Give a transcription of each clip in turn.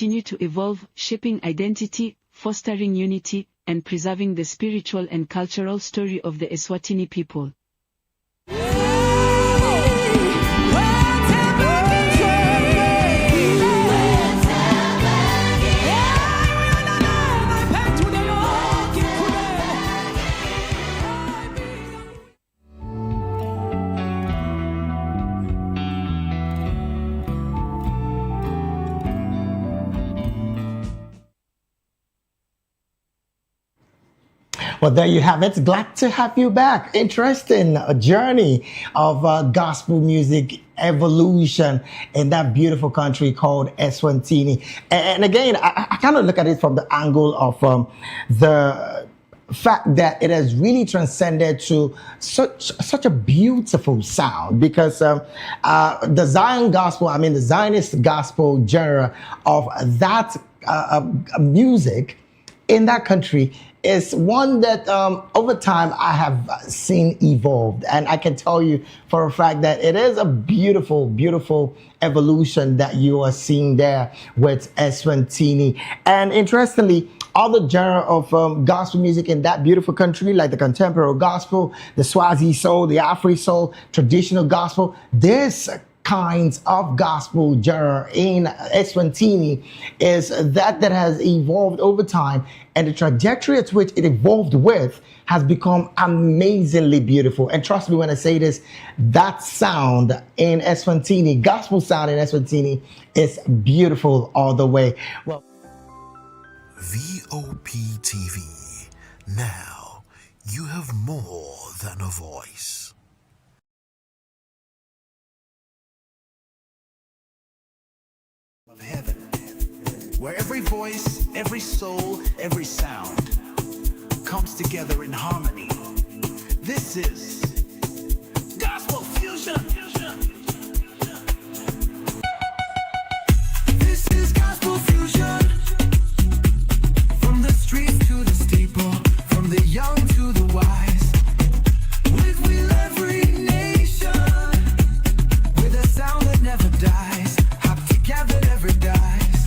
continue to evolve, shaping identity, fostering unity, and preserving the spiritual and cultural story of the Eswatini people. Well, there you have it. Glad to have you back. Interesting journey of gospel music evolution in that beautiful country called Eswatini. And again, I kind of look at it from the angle of the fact that it has really transcended to such a beautiful sound, because the Zion gospel, the Zionist gospel genre of that music in that country is one that over time I have seen evolved. And I can tell you for a fact that it is a beautiful, beautiful evolution that you are seeing there with Eswatini. And interestingly, all the genre of gospel music in that beautiful country, like the contemporary gospel, the Swazi soul, the Afri soul, traditional gospel, this kinds of gospel genre in Eswatini is that has evolved over time, and the trajectory at which it evolved with has become amazingly beautiful. And trust me when I say this, that sound in Eswatini, gospel sound in Eswatini, is beautiful all the way. Well, Vop TV. Now you have more than a voice. Of heaven, where every voice, every soul, every sound comes together in harmony. This is Gospel Fusion. This is Gospel Fusion. From the streets to the steeple, from the young to the wise, with every nation, with a sound that never dies. Together never dies.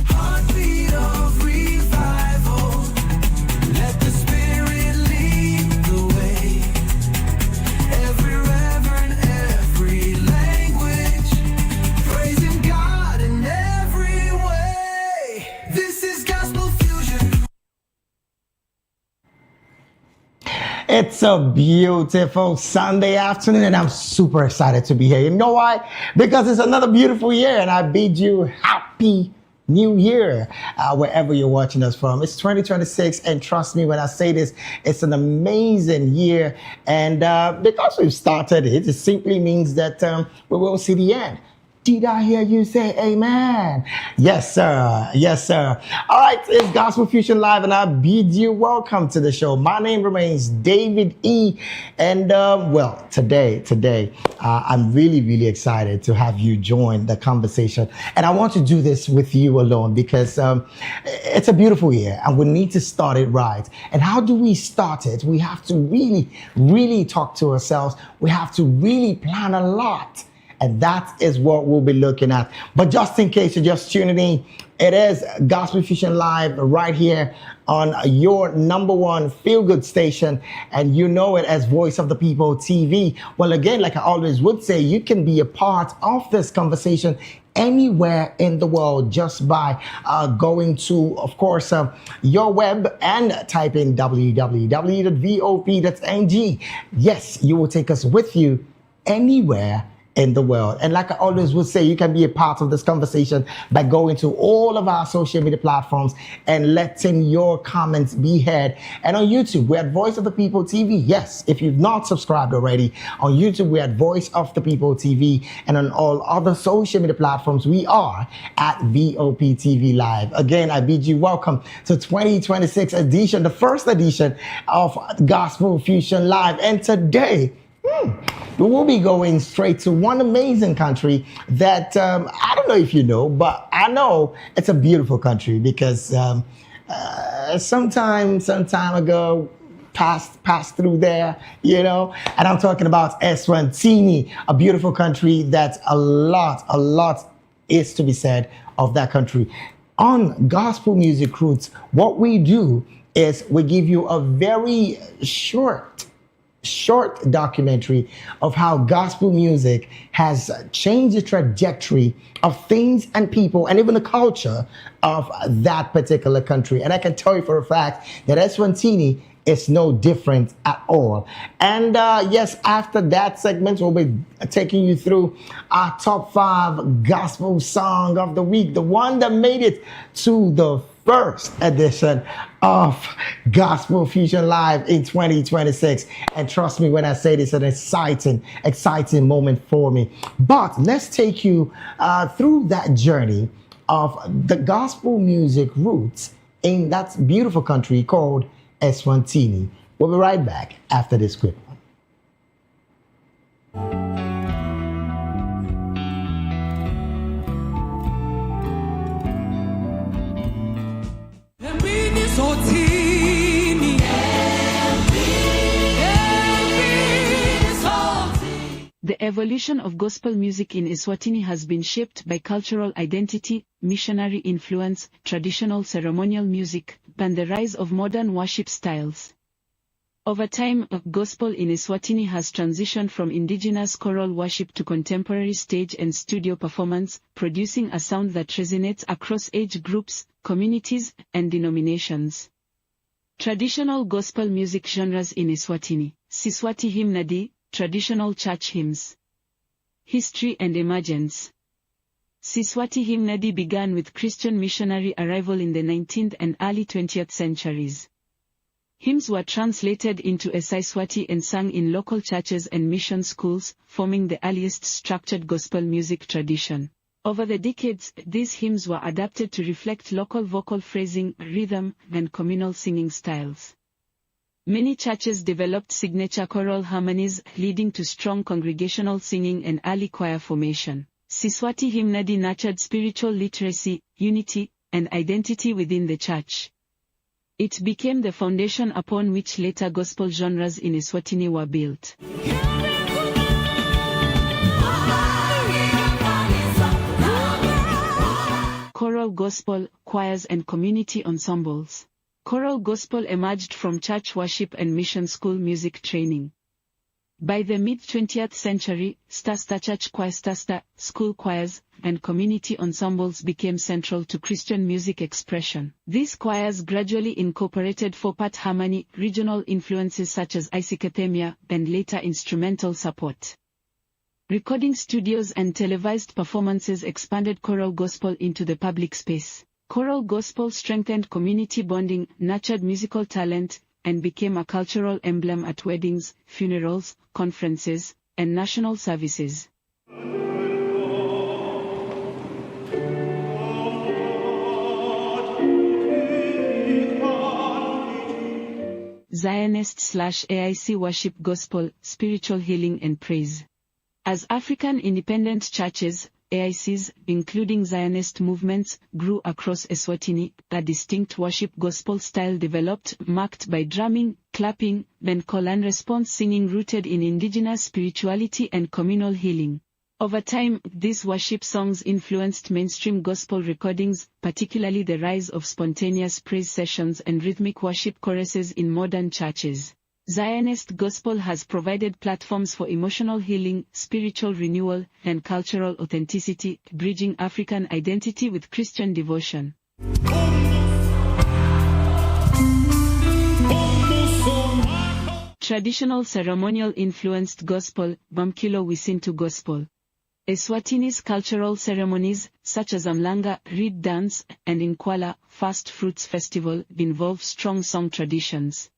Heartbeat of revival. Let the Spirit lead the way. Every reverend, every language, praising God in every way. This is Gospel Fusion. it's a beautiful Sunday afternoon, and I'm super excited to be here. You know why? Because it's another beautiful year, and I bid you happy New Year, wherever you're watching us from. It's 2026, and trust me when I say this, it's an amazing year. And because we've started it, it simply means that we will see the end. Did I hear you say amen? Yes, sir. Yes, sir. All right, it's Gospel Fusion Live, and I bid you welcome to the show. My name remains David E. And, well, today, I'm really excited to have you join the conversation. And I want to do this with you alone because it's a beautiful year, and we need to start it right. And how do we start it? We have to really talk to ourselves. We have to really plan a lot. And that is what we'll be looking at. But just in case you're just tuning in, it is Gospel Fusion Live right here on your number one feel-good station. And you know it as Voice of the People TV. Well, again, like I always would say, you can be a part of this conversation anywhere in the world just by going to, of course, your web and type in www.vop.ng. Yes, you will take us with you anywhere in the world. And like I always would say, you can be a part of this conversation by going to all of our social media platforms and letting your comments be heard. And on YouTube, we're at Voice of the People TV. Yes, if you've not subscribed already, on YouTube, we're at Voice of the People TV. And on all other social media platforms, we are at VOP TV Live. Again, I bid you welcome to 2026 edition, the first edition of Gospel Fusion Live. And today, we will be going straight to one amazing country that I don't know if you know, but I know it's a beautiful country because some time ago passed through there, you know, and I'm talking about Eswatini, a beautiful country that a lot is to be said of that country. On Gospel Music Roots, what we do is we give you a very short documentary of how gospel music has changed the trajectory of things and people and even the culture of that particular country. And I can tell you for a fact that Eswatini is no different at all. And yes, after that segment, we'll be taking you through our top 5 gospel song of the week, the one that made it to the first edition of Gospel Fusion Live in 2026. And trust me when I say this, an exciting moment for me. But let's take you through that journey of the gospel music roots in that beautiful country called Eswatini. We'll be right back after this quick one. The evolution of gospel music in Eswatini has been shaped by cultural identity, missionary influence, traditional ceremonial music, and the rise of modern worship styles. Over time, gospel in Eswatini has transitioned from indigenous choral worship to contemporary stage and studio performance, producing a sound that resonates across age groups, communities, and denominations. Traditional gospel music genres in Eswatini: Siswati hymnody, traditional church hymns. History and emergence. Siswati hymnody began with Christian missionary arrival in the 19th and early 20th centuries. Hymns were translated into Isiswati and sung in local churches and mission schools, forming the earliest structured gospel music tradition. Over the decades, these hymns were adapted to reflect local vocal phrasing, rhythm, and communal singing styles. Many churches developed signature choral harmonies, leading to strong congregational singing and early choir formation. Siswati hymnody nurtured spiritual literacy, unity, and identity within the church. It became the foundation upon which later gospel genres in Eswatini were built. Choral gospel, choirs and community ensembles. Choral gospel emerged from church worship and mission school music training. By the mid-20th century, star church choirs, school choirs, and community ensembles became central to Christian music expression. These choirs gradually incorporated 4-part harmony, regional influences such as isikathemia, and later instrumental support. Recording studios and televised performances expanded choral gospel into the public space. Choral gospel strengthened community bonding, nurtured musical talent, and became a cultural emblem at weddings, funerals, conferences, and national services. Zionist/AIC worship gospel, spiritual healing and praise. As African independent churches, AICs, including Zionist movements, grew across Eswatini, a distinct worship gospel style developed, marked by drumming, clapping, and call and response singing rooted in indigenous spirituality and communal healing. Over time, these worship songs influenced mainstream gospel recordings, particularly the rise of spontaneous praise sessions and rhythmic worship choruses in modern churches. Zionist gospel has provided platforms for emotional healing, spiritual renewal, and cultural authenticity, bridging African identity with Christian devotion. Traditional ceremonial-influenced gospel, Bamkilo Wisintu gospel. Eswatini's cultural ceremonies, such as Amlanga, Reed Dance, and Inkwala, First Fruits Festival, involve strong song traditions.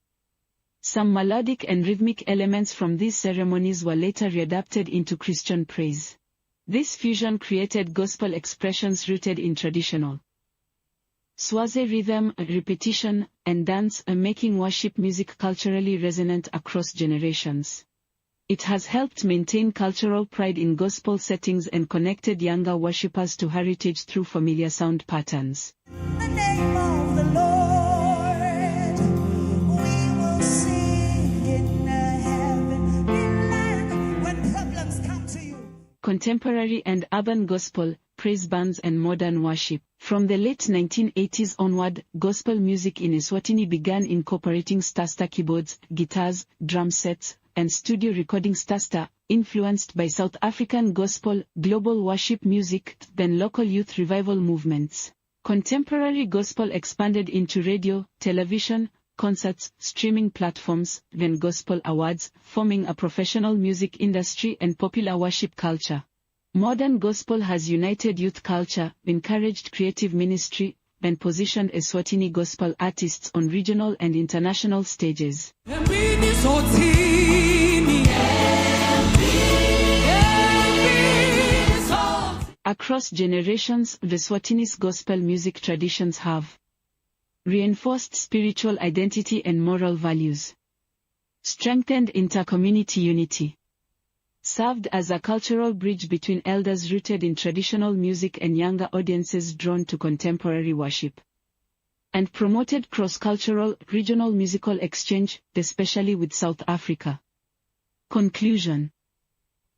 Some melodic and rhythmic elements from these ceremonies were later readapted into Christian praise. This fusion created gospel expressions rooted in traditional Swazi rhythm, repetition, and dance, making worship music culturally resonant across generations. It has helped maintain cultural pride in gospel settings and connected younger worshippers to heritage through familiar sound patterns. The name of the Lord, we will sing in heavenly land when problems come to you. Contemporary and urban gospel, praise bands and modern worship. From the late 1980s onward, gospel music in Eswatini began incorporating Starster keyboards, guitars, drum sets, and studio recording Starster, influenced by South African gospel, global worship music, then local youth revival movements. Contemporary gospel expanded into radio, television, concerts, streaming platforms, then gospel awards, forming a professional music industry and popular worship culture. Modern gospel has united youth culture, encouraged creative ministry, and positioned Eswatini gospel artists on regional and international stages. Across generations, the Eswatini's gospel music traditions have reinforced spiritual identity and moral values, strengthened inter-community unity, served as a cultural bridge between elders rooted in traditional music and younger audiences drawn to contemporary worship, and promoted cross-cultural, regional musical exchange, especially with South Africa. Conclusion.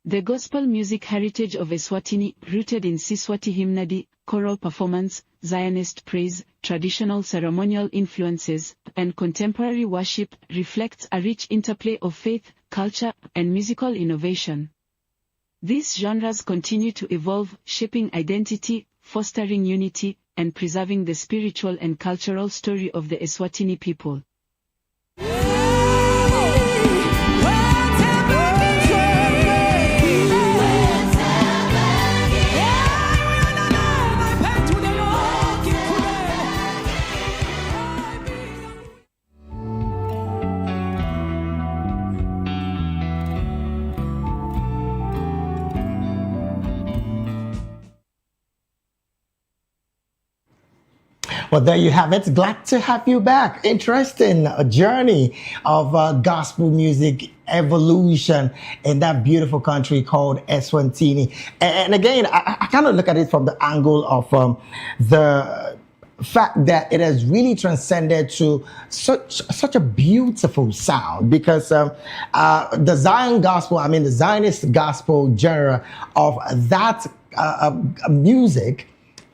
The gospel music heritage of Eswatini, rooted in Siswati hymnody, choral performance, Zionist praise, traditional ceremonial influences, and contemporary worship, reflects a rich interplay of faith, culture, and musical innovation. These genres continue to evolve, shaping identity, fostering unity, and preserving the spiritual and cultural story of the Eswatini people. Well, there you have it. Glad to have you back. Interesting journey of gospel music evolution in that beautiful country called Eswatini. And again, I kind of look at it from the angle of the fact that it has really transcended to such a beautiful sound, because the Zion gospel, the Zionist gospel genre of that music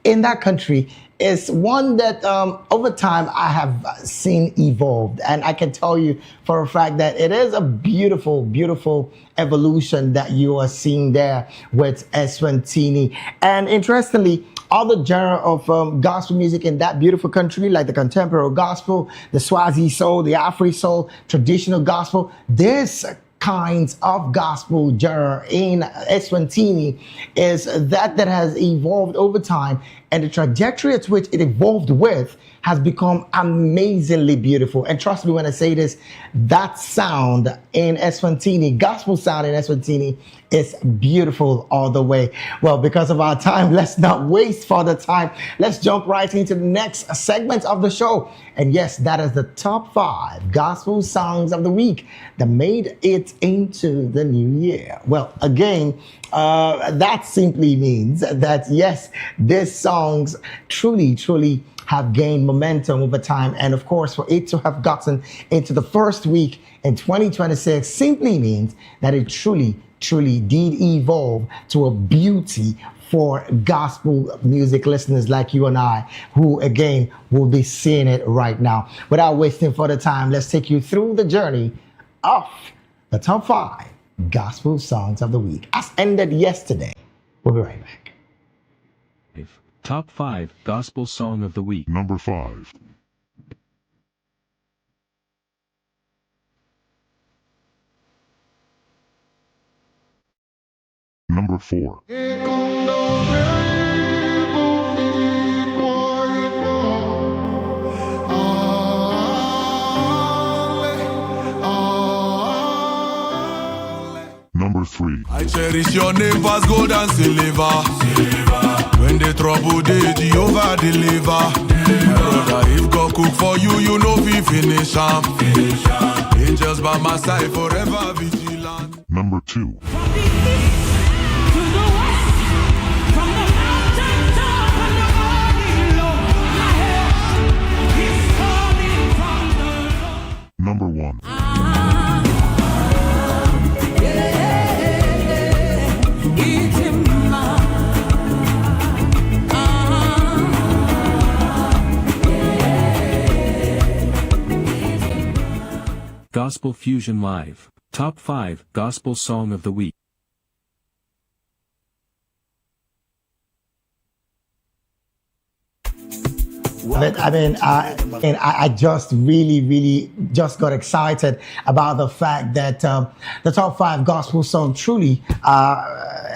in that country is one that over time I have seen evolved. And I can tell you for a fact that it is a beautiful, beautiful evolution that you are seeing there with Eswatini. And interestingly, all the genre of gospel music in that beautiful country, like the contemporary gospel, the Swazi soul, the Afri soul, traditional gospel, this kinds of gospel genre in Eswatini is that has evolved over time, and the trajectory at which it evolved with has become amazingly beautiful. And trust me when I say this, that sound in Eswatini, gospel sound in Eswatini, is beautiful all the way. Well, because of our time, let's not waste further time. Let's jump right into the next segment of the show. And yes, that is the top 5 gospel songs of the week that made it into the new year. Well, again, that simply means that yes, these songs truly have gained momentum over time. And of course, for it to have gotten into the first week in 2026 simply means that it truly did evolve to a beauty for gospel music listeners like you and I, who again will be seeing it right now. Without wasting further time, let's take you through the journey of the top 5 gospel songs of the week, as ended yesterday. We'll be right back. Top 5 Gospel Song of the Week. Number 5. Number 4. Number 3. I cherish your name past gold and silver. When the trouble day, Jehovah deliver. My brother, if God cook for you, you know we finish am. Angels by my side forever vigilant. Number 2. Number 1. Gospel Fusion Live. Top 5 Gospel Song of the Week. I just really just got excited about the fact that the top 5 gospel song truly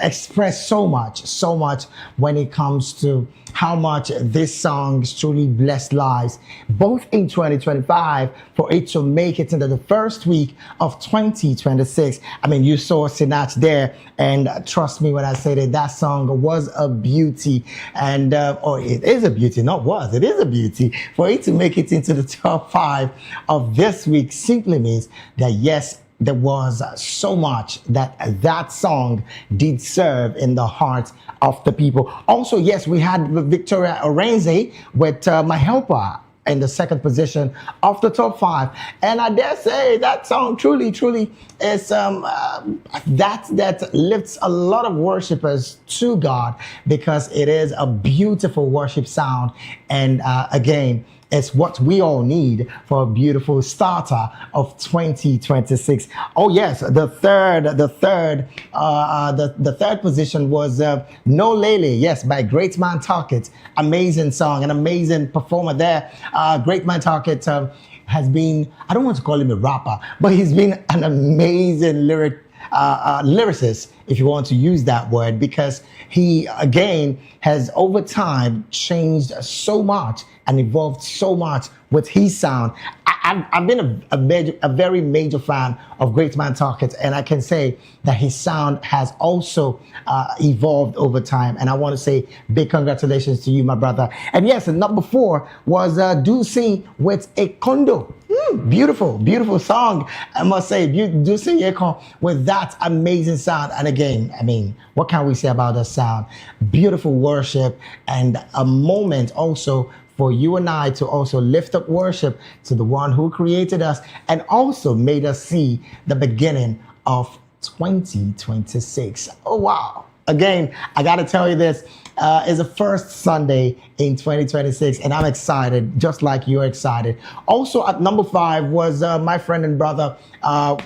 express so much when it comes to how much this songs truly blessed lives, both in 2025 for it to make it into the first week of 2026. I mean, you saw Sinach there, and trust me when I say that song was a beauty, and or it is a beauty, not was, it is a beauty. For it to make it into the top 5 of this week simply means that yes, there was so much that song did serve in the heart of the people. Also, yes, we had Victoria Orenze with My Helper in the second position of the top 5. And I dare say that song truly is that lifts a lot of worshipers to God, because it is a beautiful worship sound. And again, it's what we all need for a beautiful starter of 2026. Oh yes, the third position was No Lele, yes, by Great Man Target. Amazing song, an amazing performer there. Great Man Target has been, I don't want to call him a rapper, but he's been an amazing lyricist, if you want to use that word, because he again has over time changed so much and evolved so much with his sound. I've been a very major fan of Great Man Target, and I can say that his sound has also evolved over time. And I want to say big congratulations to you, my brother. And yes, number 4 was Dusi with a Kondo. Beautiful song, I must say. Dusi Ekon with that amazing sound. And again, I mean, what can we say about the sound? Beautiful worship, and a moment also for you and I to also lift up worship to the one who created us and also made us see the beginning of 2026. Oh, wow. Again, I got to tell you this is the first Sunday in 2026, and I'm excited, just like you're excited. Also at number 5 was my friend and brother,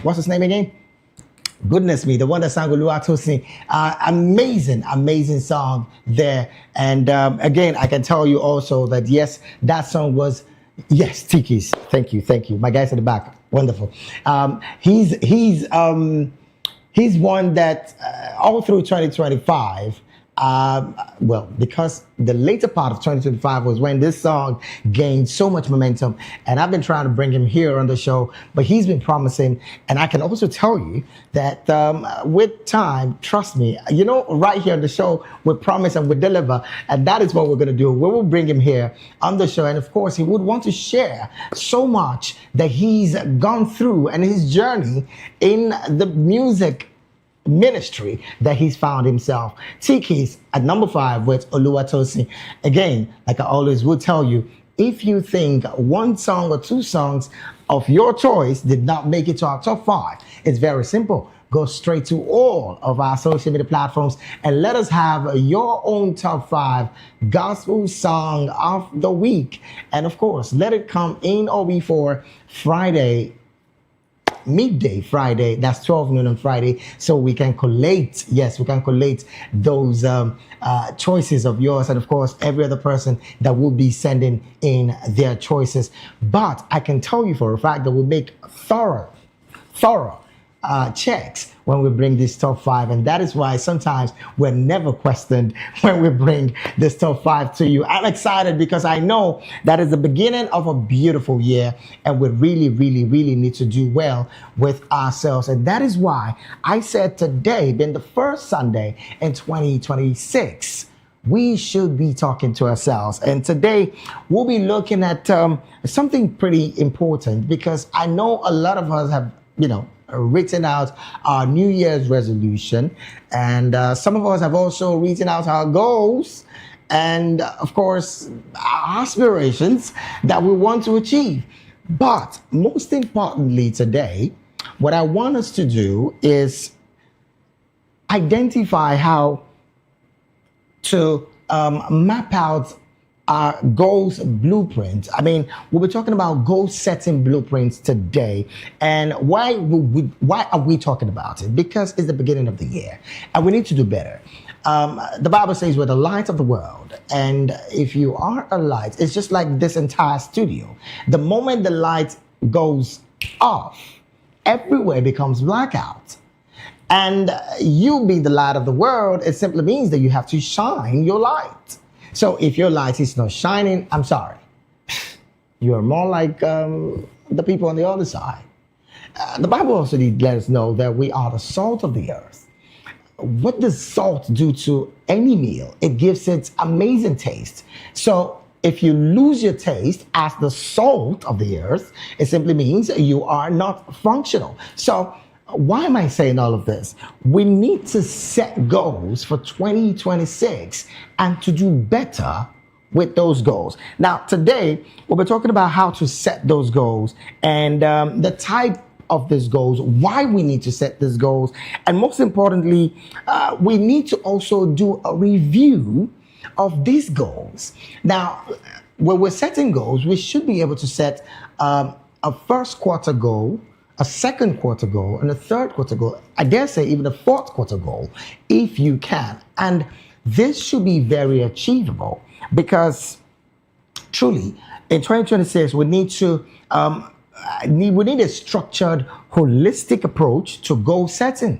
what's his name again? Goodness me, the one that sang Oluwatosin. Amazing song there. And again, I can tell you also that yes, that song was, yes, Tiki's. Thank you. My guys at the back, wonderful. He's one that all through 2025, well, because the later part of 2025 was when this song gained so much momentum, and I've been trying to bring him here on the show, but he's been promising. And I can also tell you that with time, trust me, you know, right here on the show, we promise and we deliver, and that is what we're going to do. We will bring him here on the show, and of course, he would want to share so much that he's gone through and his journey in the music ministry that he's found himself. Tiki's at number 5 with Oluwatosin. Again, like I always would tell you, if you think one song or 2 songs of your choice did not make it to our top 5, it's very simple. Go straight to all of our social media platforms and let us have your own top 5 gospel song of the week. And of course, let it come in or before Friday, midday Friday, that's 12 noon on Friday, so we can collate, yes, we can collate those choices of yours, and of course every other person that will be sending in their choices. But I can tell you for a fact that we'll make thorough checks when we bring this top 5, and that is why sometimes we're never questioned when we bring this top 5 to you. I'm excited because I know that is the beginning of a beautiful year, and we really need to do well with ourselves. And that is why I said today, being the first Sunday in 2026, we should be talking to ourselves. And today we'll be looking at something pretty important, because I know a lot of us have, written out our New Year's resolution, and some of us have also written out our goals and, of course, our aspirations that we want to achieve. But most importantly today, what I want us to do is identify how to map out our goals blueprint. I mean, we'll be talking about goal setting blueprints today. And why are we talking about it? Because it's the beginning of the year and we need to do better. The Bible says we're the light of the world. And if you are a light, it's just like this entire studio. The moment the light goes off, everywhere becomes blackout. And you be the light of the world, it simply means that you have to shine your light. So if your light is not shining, I'm sorry. You're more like the people on the other side. The Bible also let us know that we are the salt of the earth. What does salt do to any meal? It gives it amazing taste. So if you lose your taste as the salt of the earth, it simply means you are not functional. So why am I saying all of this? We need to set goals for 2026 and to do better with those goals. Now, today, we'll be talking about how to set those goals and the type of these goals, why we need to set these goals, and most importantly, we need to also do a review of these goals. Now, when we're setting goals, we should be able to set a first quarter goal, a second quarter goal, and a third quarter goal. I dare say even a fourth quarter goal, if you can. And this should be very achievable because truly in 2026, we need to we need a structured, holistic approach to goal setting,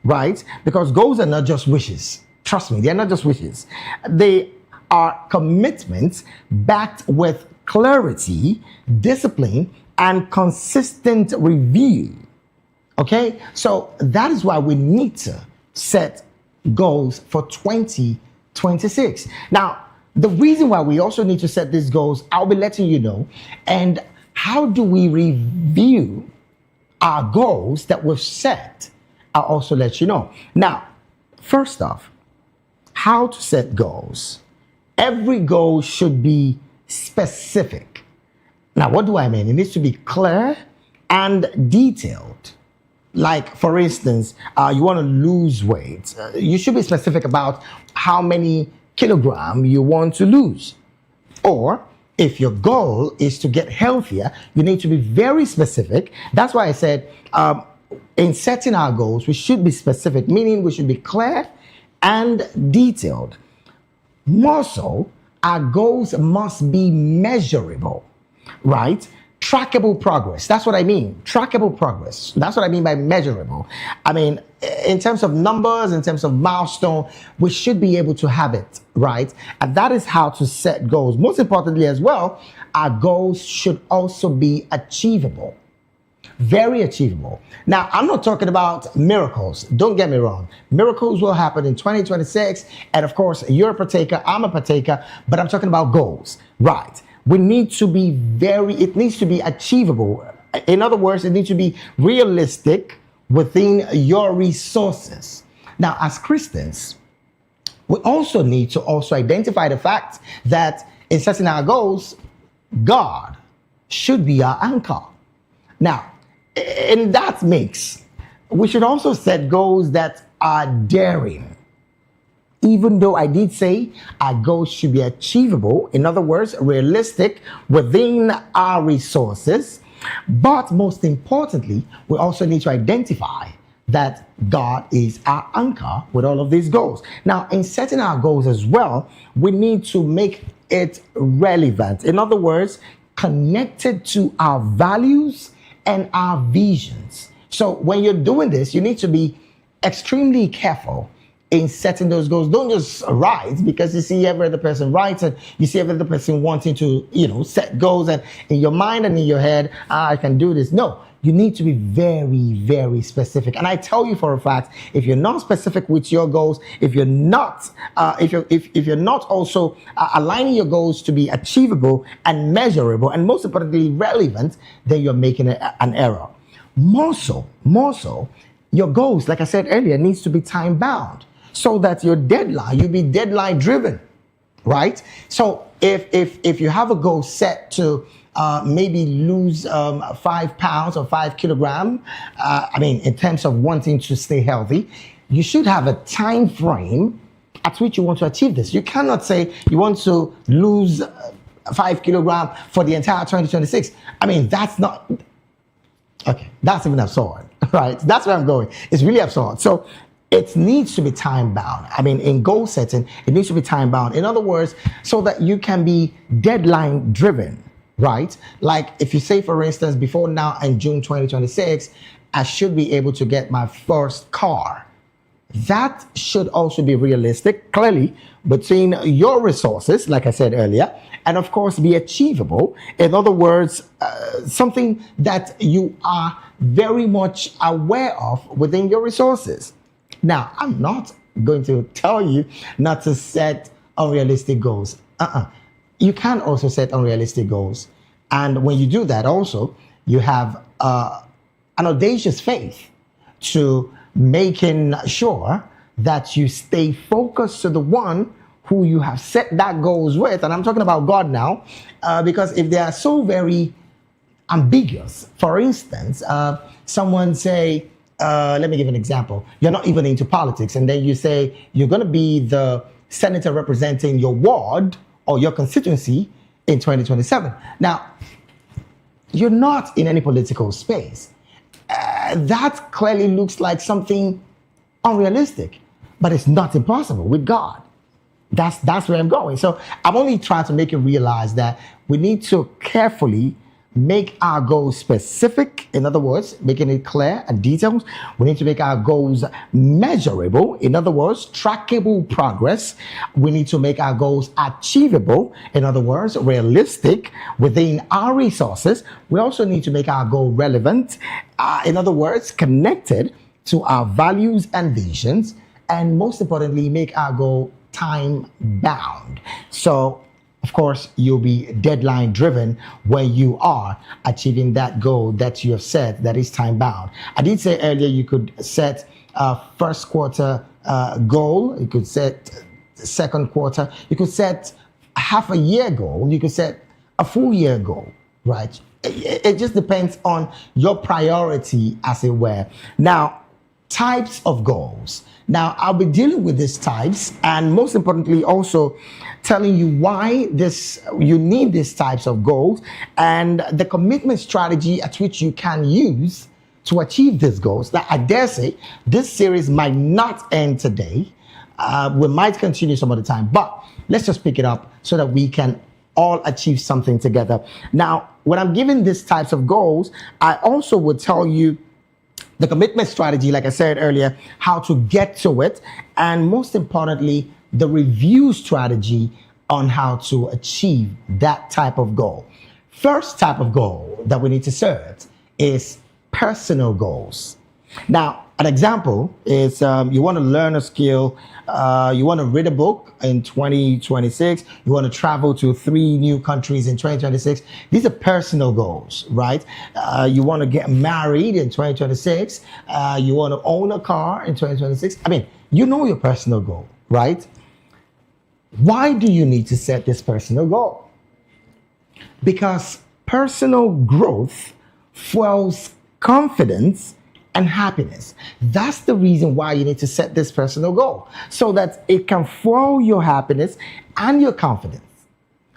right? Because goals are not just wishes. Trust me, they're not just wishes. They are commitments backed with clarity, discipline, and consistent review. Okay, so that is why we need to set goals for 2026. Now, the reason why we also need to set these goals, I'll be letting you know. And how do we review our goals that we've set? I'll also let you know. Now, first off, how to set goals. Every goal should be specific. Now, what do I mean? It needs to be clear and detailed. Like, for instance, you want to lose weight. You should be specific about how many kilograms you want to lose. Or if your goal is to get healthier, you need to be very specific. That's why I said in setting our goals, we should be specific, meaning we should be clear and detailed. More so, our goals must be measurable. Right? Trackable progress. That's what I mean. Trackable progress. That's what I mean by measurable. I mean, in terms of numbers, in terms of milestone, we should be able to have it, right? And that is how to set goals. Most importantly as well, our goals should also be achievable. Very achievable. Now, I'm not talking about miracles. Don't get me wrong. Miracles will happen in 2026. And of course, you're a partaker, I'm a partaker, but I'm talking about goals, right? We need to be it needs to be achievable. In other words, it needs to be realistic within your resources. Now, as Christians, we also need to also identify the fact that in setting our goals, God should be our anchor. Now, in that mix, we should also set goals that are daring. Even though I did say our goals should be achievable, in other words, realistic within our resources. But most importantly, we also need to identify that God is our anchor with all of these goals. Now, in setting our goals as well, we need to make it relevant. In other words, connected to our values and our visions. So when you're doing this, you need to be extremely careful in setting those goals. Don't just write because you see every other person writes and you see every other person wanting to, set goals, and in your mind and in your head, I can do this. No, you need to be very, very specific. And I tell you for a fact, if you're not specific with your goals, if you're not, if you're not also aligning your goals to be achievable and measurable, and most importantly relevant, then you're making an error. More so, your goals, like I said earlier, needs to be time bound, so that your deadline, you'll be deadline driven, right? So if you have a goal set to maybe lose 5 pounds or 5 kilograms, in terms of wanting to stay healthy, you should have a time frame at which you want to achieve this. You cannot say you want to lose 5 kilograms for the entire 2026. I mean, that's not, okay, that's even absurd, right? That's where I'm going. It's really absurd. So it needs to be time bound. I mean, in goal setting, it needs to be time bound. In other words, so that you can be deadline driven, right? Like if you say, for instance, before now in June 2026, I should be able to get my first car. That should also be realistic, clearly, between your resources, like I said earlier, and of course be achievable. In other words, something that you are very much aware of within your resources. Now, I'm not going to tell you not to set unrealistic goals. You can also set unrealistic goals. And when you do that also, you have an audacious faith to making sure that you stay focused to the one who you have set that goals with. And I'm talking about God now, because if they are so very ambiguous, for instance, someone say, let me give an example. You're not even into politics, and then you say you're going to be the senator representing your ward or your constituency in 2027. Now, you're not in any political space. That clearly looks like something unrealistic, but it's not impossible with God. That's where I'm going. So I'm only trying to make you realize that we need to carefully make our goals specific. In other words, making it clear and detailed. We need to make our goals measurable. In other words, trackable progress. We need to make our goals achievable. In other words, realistic within our resources. We also need to make our goal relevant. In other words, connected to our values and visions. And most importantly, make our goal time bound. So of course, you'll be deadline driven when you are achieving that goal that you have set that is time bound. I did say earlier you could set a first quarter goal, you could set second quarter, you could set a half a year goal, you could set a full year goal, right? It just depends on your priority, as it were. Now, types of goals. Now, I'll be dealing with these types, and most importantly also telling you why you need these types of goals and the commitment strategy at which you can use to achieve these goals. Now, I dare say this series might not end today. We might continue some other time, but let's just pick it up so that we can all achieve something together. Now, when I'm giving these types of goals, I also would tell you the commitment strategy, like I said earlier, how to get to it, and most importantly, the review strategy on how to achieve that type of goal. First type of goal that we need to set is personal goals. Now, an example is you want to learn a skill, you want to read a book in 2026, you want to travel to 3 new countries in 2026. These are personal goals, right? You want to get married in 2026, you want to own a car in 2026. I mean, you know your personal goal, right? Why do you need to set this personal goal? Because personal growth fuels confidence and happiness. That's the reason why you need to set this personal goal, so that it can fuel your happiness and your confidence.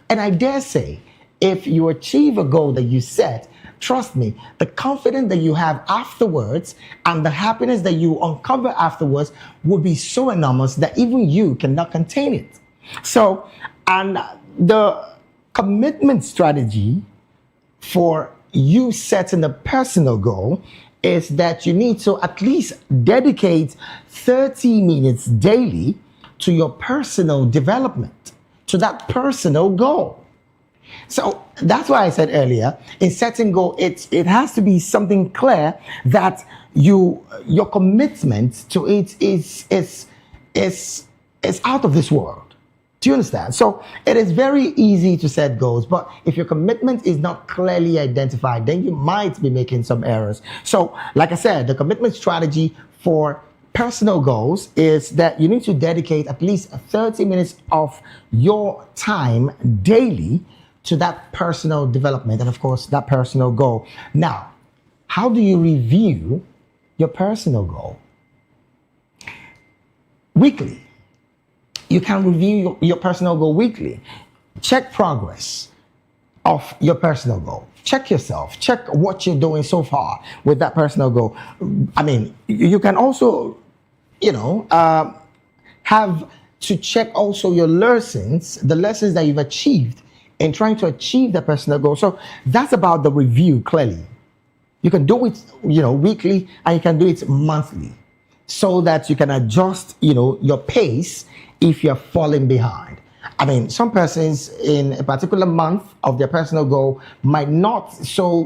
And I dare say, if you achieve a goal that you set, trust me, the confidence that you have afterwards and the happiness that you uncover afterwards will be so enormous that even you cannot contain it. So, and the commitment strategy for you setting a personal goal is that you need to at least dedicate 30 minutes daily to your personal development, to that personal goal. So that's why I said earlier, in setting goal, it has to be something clear that your commitment to it is out of this world. Do you understand? So it is very easy to set goals, but if your commitment is not clearly identified, then you might be making some errors. So like I said, the commitment strategy for personal goals is that you need to dedicate at least 30 minutes of your time daily to that personal development and of course that personal goal. Now, how do you review your personal goal? Weekly. You can review your personal goal weekly. Check progress of your personal goal. Check yourself. Check what you're doing so far with that personal goal. I mean, you can also, have to check also your lessons, the lessons that you've achieved in trying to achieve the personal goal. So that's about the review, clearly. You can do it, weekly, and you can do it monthly, so that you can adjust, your pace if you're falling behind. I mean, some persons in a particular month of their personal goal might not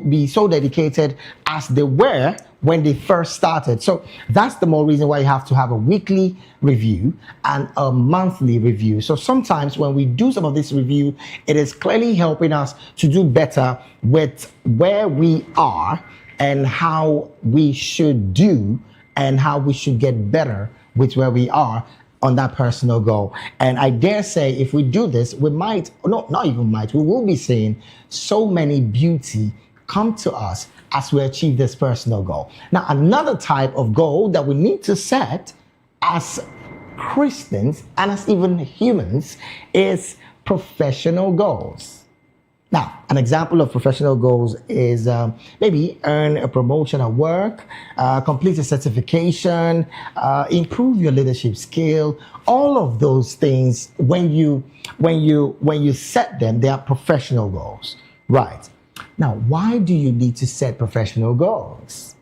be so dedicated as they were when they first started. So that's the more reason why you have to have a weekly review and a monthly review. So sometimes when we do some of this review, it is clearly helping us to do better with where we are and how we should do and how we should get better with where we are on that personal goal. And I dare say if we do this, we might, not even might, we will be seeing so many beauty come to us as we achieve this personal goal. Now, another type of goal that we need to set as Christians and as even humans is professional goals. Now, an example of professional goals is maybe earn a promotion at work, complete a certification, improve your leadership skill. All of those things, when you set them, they are professional goals, right? Now, why do you need to set professional goals?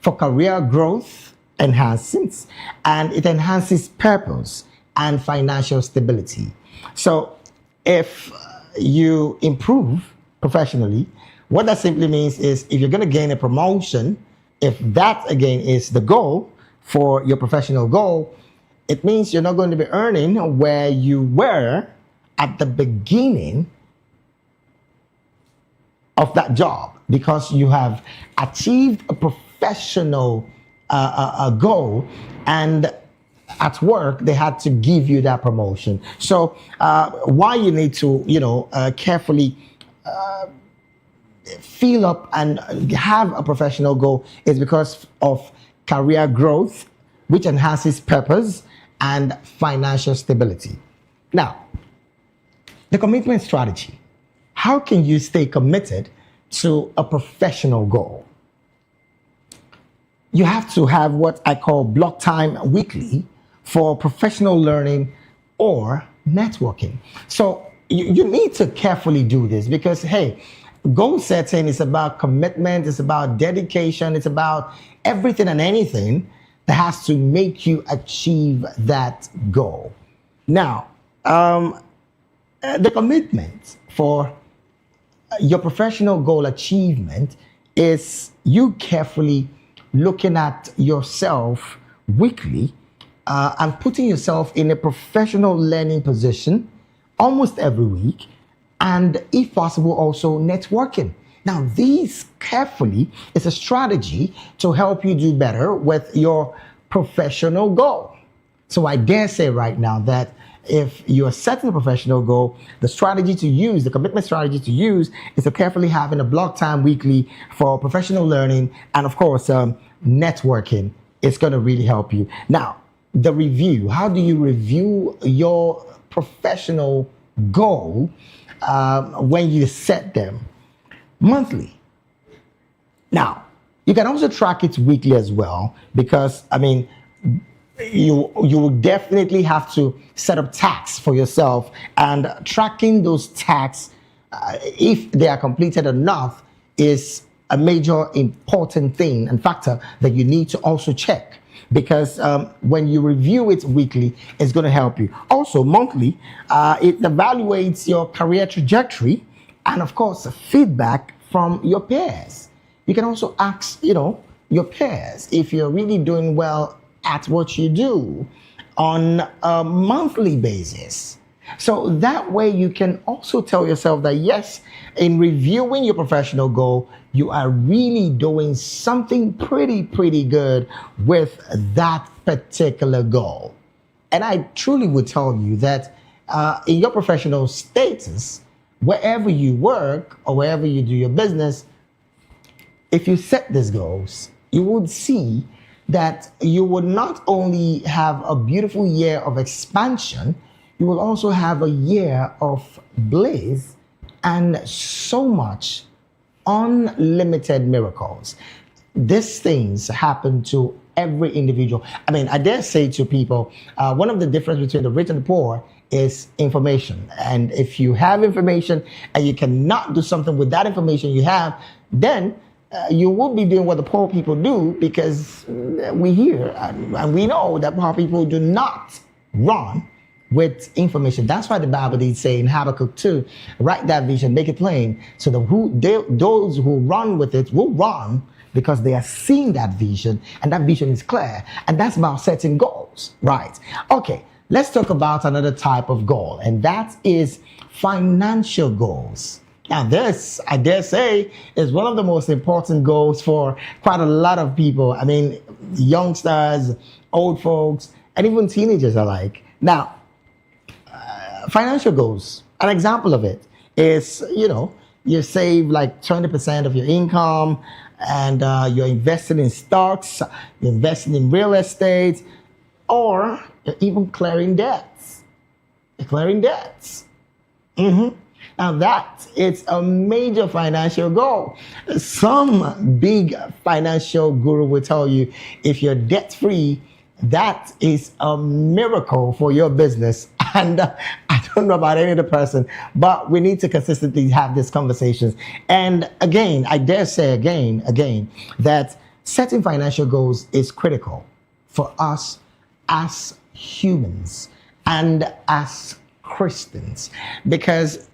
For career growth enhancements, and it enhances purpose and financial stability. So, if you improve professionally, what that simply means is if you're going to gain a promotion, if that again is the goal for your professional goal, it means you're not going to be earning where you were at the beginning of that job, because you have achieved a professional goal, and at work they had to give you that promotion. So why you need to carefully fill up and have a professional goal is because of career growth, which enhances purpose and financial stability. Now, the commitment strategy. How can you stay committed to a professional goal? You have to have what I call block time weekly for professional learning or networking. So you need to carefully do this, because, hey, goal setting is about commitment, it's about dedication, it's about everything and anything that has to make you achieve that goal. Now, the commitment for your professional goal achievement is you carefully looking at yourself weekly and putting yourself in a professional learning position almost every week, and if possible also networking. Now, these carefully is a strategy to help you do better with your professional goal. So I dare say right now that if you are setting a professional goal, the strategy to use, the commitment strategy to use, is to carefully having a block time weekly for professional learning, and of course, networking. It's going to really help you. Now, the review. How do you review your professional goal when you set them? Monthly. Now, you can also track it weekly as well, because you will definitely have to set up tasks for yourself, and tracking those tasks, if they are completed enough, is a major important thing and factor that you need to also check, because when you review it weekly, it's going to help you. Also, monthly, it evaluates your career trajectory and, of course, feedback from your peers. You can also ask, your peers if you're really doing well at what you do on a monthly basis. So that way you can also tell yourself that, yes, in reviewing your professional goal, you are really doing something pretty good with that particular goal. And I truly would tell you that in your professional status, wherever you work or wherever you do your business, if you set these goals, you would see that you would not only have a beautiful year of expansion you will also have a year of bliss and so much unlimited miracles. These things happen to every individual. I mean, I dare say to people, one of the difference between the rich and the poor is information. And if you have information and you cannot do something with that information you have, then you will be doing what the poor people do, because we hear and we know that poor people do not run with information. That's why the Bible did say in Habakkuk 2, write that vision, make it plain, so that those who run with it will run because they are seeing that vision, and that vision is clear. And that's about setting goals, right? Okay, let's talk about another type of goal, and that is financial goals. Now this, I dare say, is one of the most important goals for quite a lot of people. I mean, youngsters, old folks, and even teenagers alike. Now, financial goals, an example of it is, you save like 20% of your income, and you're investing in stocks, you're investing in real estate, or you're even clearing debts. You're clearing debts. Now that is a major financial goal. Some big financial guru will tell you, if you're debt free, that is a miracle for your business. And I don't know about any other person, but we need to consistently have these conversations. And again, I dare say again, that setting financial goals is critical for us as humans and as Christians, because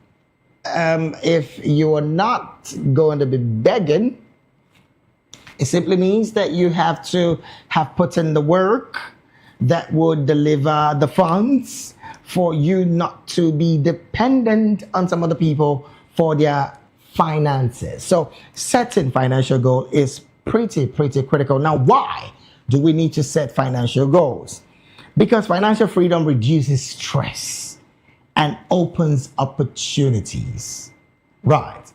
if you are not going to be begging, it simply means that you have to have put in the work that would deliver the funds for you not to be dependent on some other people for their finances. So setting financial goal is pretty critical. Now, why do we need to set financial goals? Because financial freedom reduces stress and opens opportunities, right?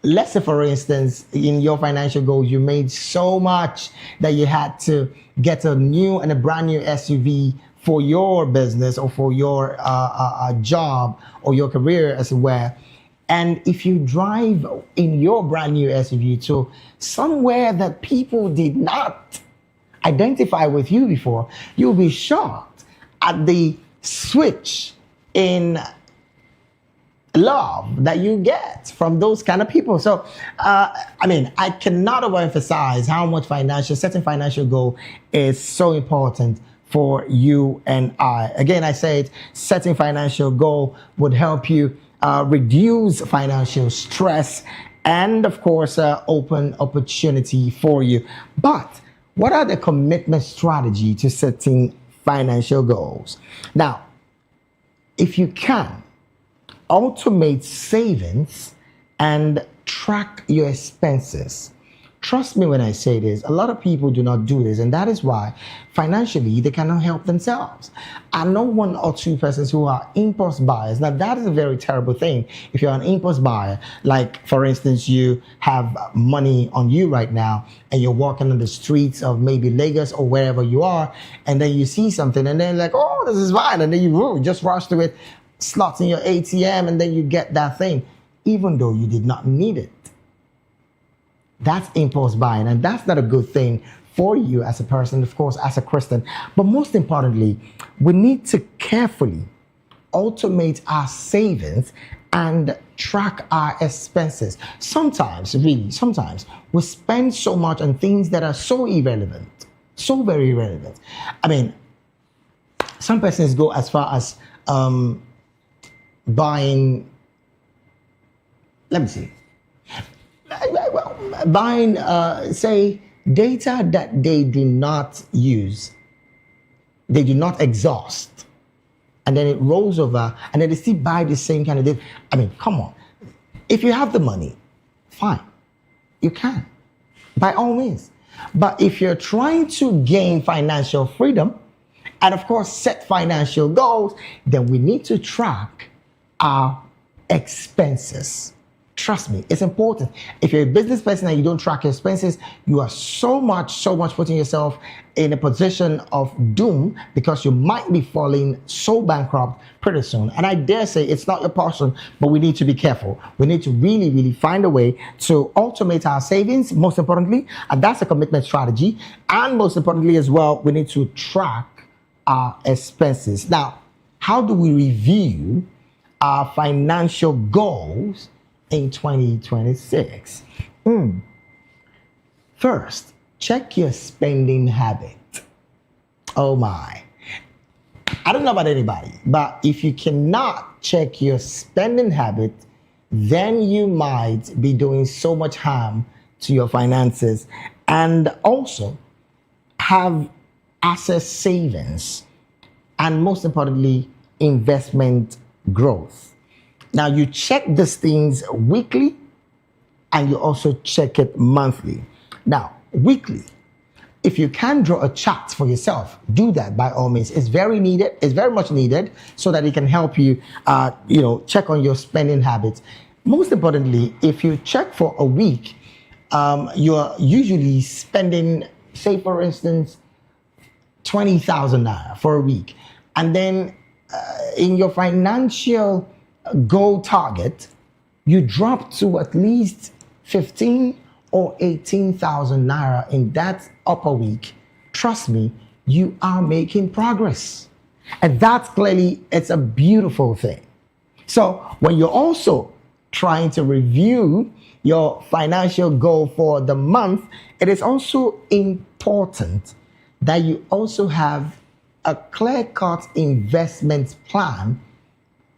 Let's say, for instance, in your financial goals, you made so much that you had to get a new and a brand new SUV for your business or for your job or your career as well. And if you drive in your brand new SUV to somewhere that people did not identify with you before, you'll be shocked at the switch in love that you get from those kind of people. So, I mean, I cannot overemphasize how much setting financial goal is so important for you and I. Again, I said setting financial goal would help you reduce financial stress and, of course, open opportunity for you. But what are the commitment strategy to setting financial goals? Now, if you can, automate savings and track your expenses. Trust me when I say this, a lot of people do not do this, and that is why financially they cannot help themselves. I know one or two persons who are impulse buyers. Now that is a very terrible thing. If you're an impulse buyer, like for instance, you have money on you right now and you're walking on the streets of maybe Lagos or wherever you are, and then you see something and then like, oh, this is fine, and then you just rush to it, slots in your ATM, and then you get that thing, even though you did not need it. That's impulse buying, and that's not a good thing for you as a person, of course, as a Christian. But most importantly, we need to carefully automate our savings and track our expenses. Sometimes we spend so much on things that are so irrelevant, so very irrelevant. I mean, some persons go as far as buying, buying, say, data that they do not use, they do not exhaust, and then it rolls over, and then they still buy the same kind of data. I mean, come on. If you have the money, fine, you can, by all means. But if you're trying to gain financial freedom, and of course set financial goals, then we need to track our expenses. Trust me, it's important. If you're a business person and you don't track your expenses, you are so much putting yourself in a position of doom because you might be falling so bankrupt pretty soon. And I dare say it's not your portion, but we need to be careful. We need to really find a way to automate our savings, most importantly, and that's a commitment strategy. And most importantly as well, we need to track our expenses. Now, how do we review our financial goals in 2026? First, check your spending habit. Oh my. I don't know about anybody, but if you cannot check your spending habit, then you might be doing so much harm to your finances and also have asset savings and most importantly, investment growth. Now you check these things weekly and you also check it monthly. Now, weekly, if you can draw a chart for yourself, do that by all means. It's very needed. It's very much needed so that it can help you, check on your spending habits. Most importantly, if you check for a week, you're usually spending, say for instance, 20,000 naira for a week. And then in your financial goal target, you drop to at least 15 or 18,000 naira in that upper week. Trust me, you are making progress. And that's clearly, it's a beautiful thing. So when you're also trying to review your financial goal for the month, it is also important that you also have a clear-cut investment plan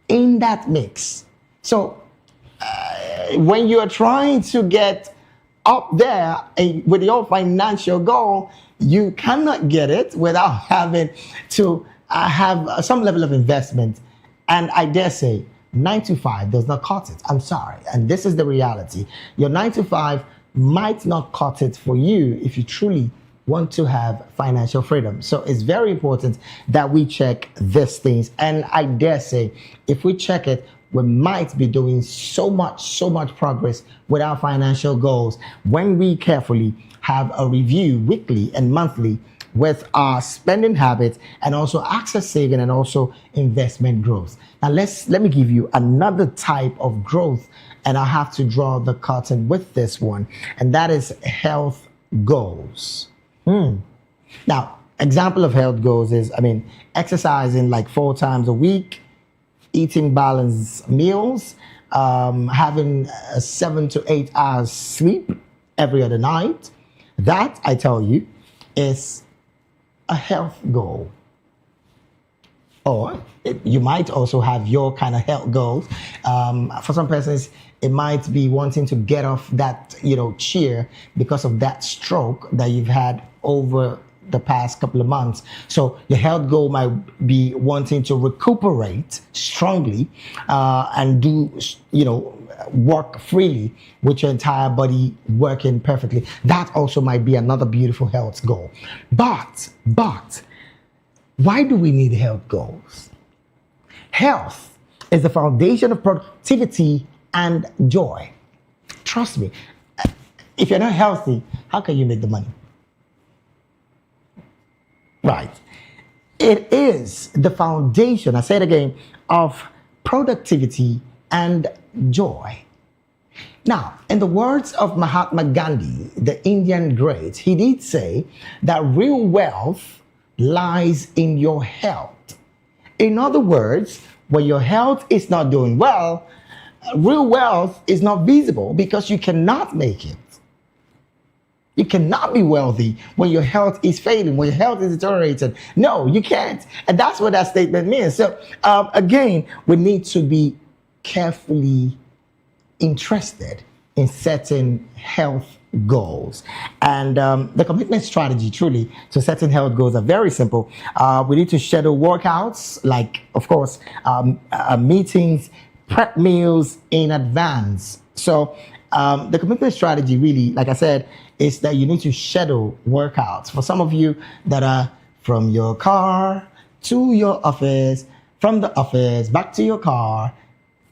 in that mix. So when you're trying to get up there with your financial goal, you cannot get it without having to have some level of investment. And I dare say 9 to 5 does not cut it. I'm sorry. And this is the reality. Your 9 to 5 might not cut it for you if you truly want to have financial freedom. So it's very important that we check these things. And I dare say, if we check it, we might be doing so much progress with our financial goals when we carefully have a review weekly and monthly with our spending habits and also access saving and also investment growth. Now let me give you another type of growth, and I have to draw the curtain with this one, and that is health goals. Now, example of health goals is, exercising like 4 times a week, eating balanced meals, having 7 to 8 hours sleep every other night. That, I tell you, is a health goal. Or you might also have your kind of health goals. For some persons, it might be wanting to get off that, chair because of that stroke that you've had over the past couple of months. So your health goal might be wanting to recuperate strongly and do, work freely with your entire body working perfectly. That also might be another beautiful health goal. But why do we need health goals? Health is the foundation of productivity and joy. Trust me, if you're not healthy, how can you make the money? Right. It is the foundation, I say it again, of productivity and joy. Now, in the words of Mahatma Gandhi, the Indian great, he did say that real wealth lies in your health. In other words, when your health is not doing well, real wealth is not visible because you cannot make it. You cannot be wealthy when your health is failing, when your health is deteriorating. No, you can't. And that's what that statement means. So again, we need to be carefully interested in setting health goals. And the commitment strategy truly to setting health goals are very simple. We need to schedule workouts, like, of course, meetings, prep meals in advance. So the commitment strategy really, like I said, is that you need to schedule workouts. For some of you that are from your car to your office, from the office back to your car,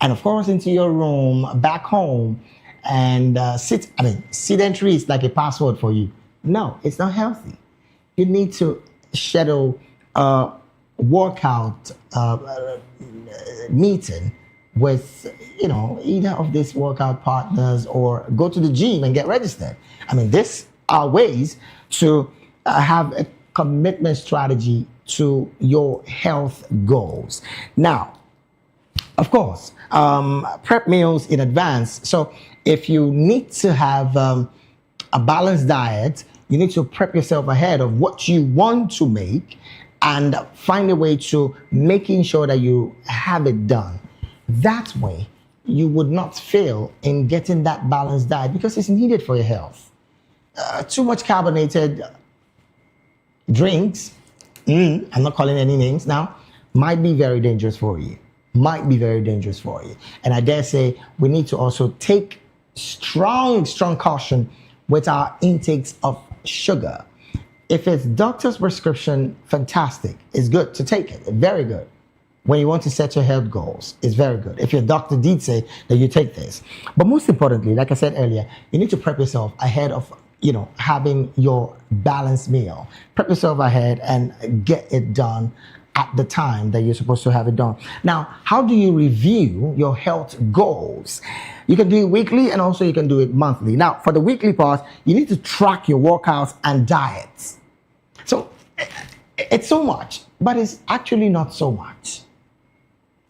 and of course into your room back home and sedentary is like a password for you. No, it's not healthy. You need to schedule a workout meeting with either of these workout partners, or go to the gym and get registered. I mean, these are ways to have a commitment strategy to your health goals. Now, of course, prep meals in advance. So if you need to have a balanced diet, you need to prep yourself ahead of what you want to make and find a way to making sure that you have it done. That way, you would not fail in getting that balanced diet because it's needed for your health. Too much carbonated drinks, I'm not calling any names now, might be very dangerous for you. And I dare say we need to also take strong caution with our intakes of sugar. If it's doctor's prescription, fantastic. It's good to take it, very good. When you want to set your health goals, it's very good. If your doctor did say that you take this. But most importantly, like I said earlier, you need to prep yourself ahead of having your balanced meal. Prep yourself ahead and get it done at the time that you're supposed to have it done. Now, how do you review your health goals? You can do it weekly, and also you can do it monthly. Now, for the weekly part, you need to track your workouts and diets. So it's so much, but it's actually not so much.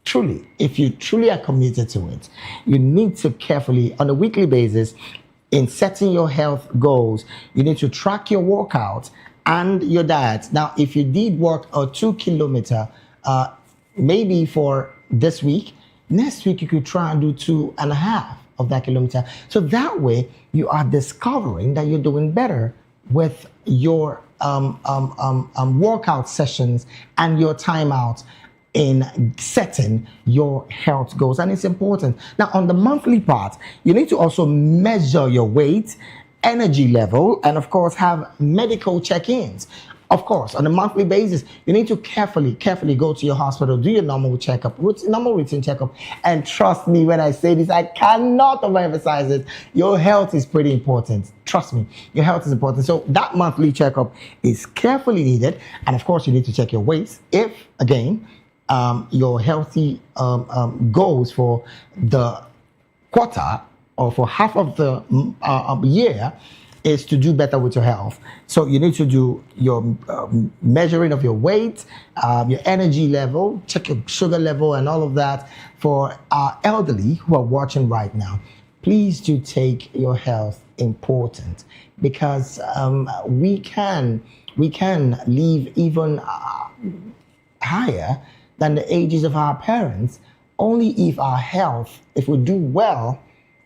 Truly, if you truly are committed to it, you need to carefully, on a weekly basis, in setting your health goals, you need to track your workouts and your diet. Now, if you did work a 2 kilometer, maybe for this week, next week you could try and do 2.5 of that kilometer. So that way you are discovering that you're doing better with your workout sessions and your timeouts in setting your health goals. And it's important. Now, on the monthly part, you need to also measure your weight, energy level, and of course have medical check-ins. Of course, on a monthly basis, you need to carefully go to your hospital, do your normal checkup, normal routine checkup. And trust me when I say this, I cannot overemphasize it. Your health is pretty important. Trust me, your health is important. So that monthly checkup is carefully needed. And of course, you need to check your weight if, again, your healthy goals for the quarter or for half of the year is to do better with your health. So you need to do your measuring of your weight, your energy level, check your sugar level and all of that. For our elderly who are watching right now, please do take your health important, because we can live even higher than the ages of our parents, only if we do well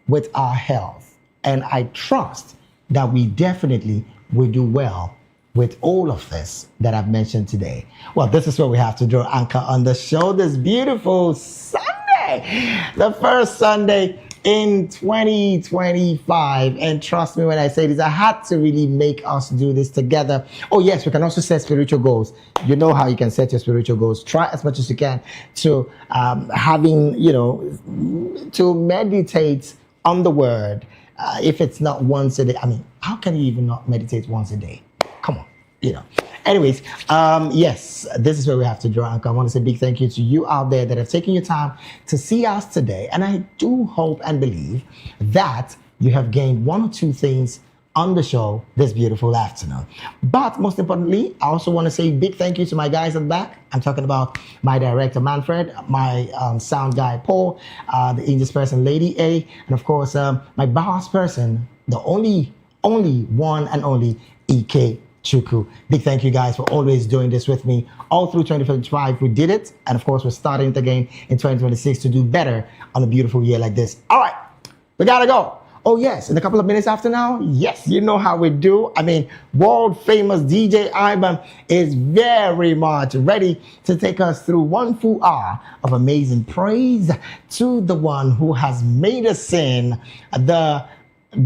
with our health. And I trust that we definitely will do well with all of this that I've mentioned today. Well, this is where we have to draw anchor on the show this beautiful Sunday, the first Sunday in 2025. And trust me when I say this, I had to really make us do this together. Oh yes, we can also set spiritual goals. You know how you can set your spiritual goals. Try as much as you can to to meditate on the word. If it's not once a day, I mean, how can you even not meditate once a day? Come on, Anyways, yes, this is where we have to draw anchor. I want to say a big thank you to you out there that have taken your time to see us today. And I do hope and believe that you have gained one or two things on the show this beautiful afternoon. But most importantly, I also want to say a big thank you to my guys at the back. I'm talking about my director, Manfred, my sound guy, Paul, the English person, Lady A, and of course, my boss person, the only one and only EK Chuku. Big thank you guys for always doing this with me all through 2025. We did it, and of course we're starting it again in 2026 to do better on a beautiful year like this. All right, we gotta go. Oh yes, in a couple of minutes after now, yes, you know how we do. I mean, world famous DJ Ivan is very much ready to take us through one full hour of amazing praise to the one who has made us sing the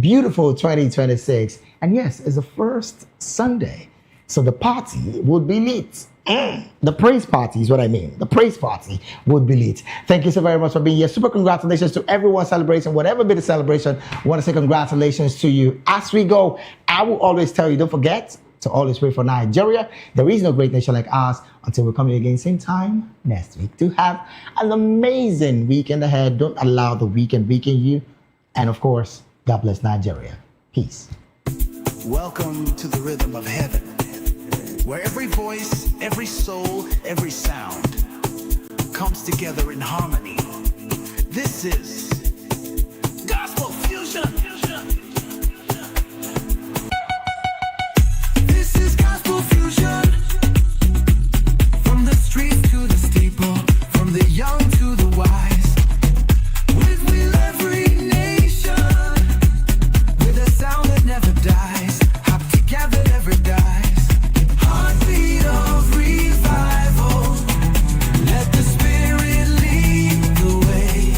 beautiful 2026. And yes, it's the first Sunday, so the party would be lit. The praise party is what I mean. The praise party would be lit. Thank you so very much for being here. Super congratulations to everyone celebrating, whatever bit of celebration. I want to say congratulations to you. As we go, I will always tell you, don't forget to always pray for Nigeria. There is no great nation like ours. Until we come here again same time next week. To have an amazing weekend ahead. Don't allow the weekend weaken you. And of course, God bless Nigeria. Peace. Welcome to the rhythm of heaven, where every voice, every soul, every sound comes together in harmony. This is Gospel Fusion. This is Gospel Fusion. From the streets to the steeple, from the young to the wise. With every nation, with a sound that never dies. Hop together, never dies. Heartbeat of revival. Let the Spirit lead the way.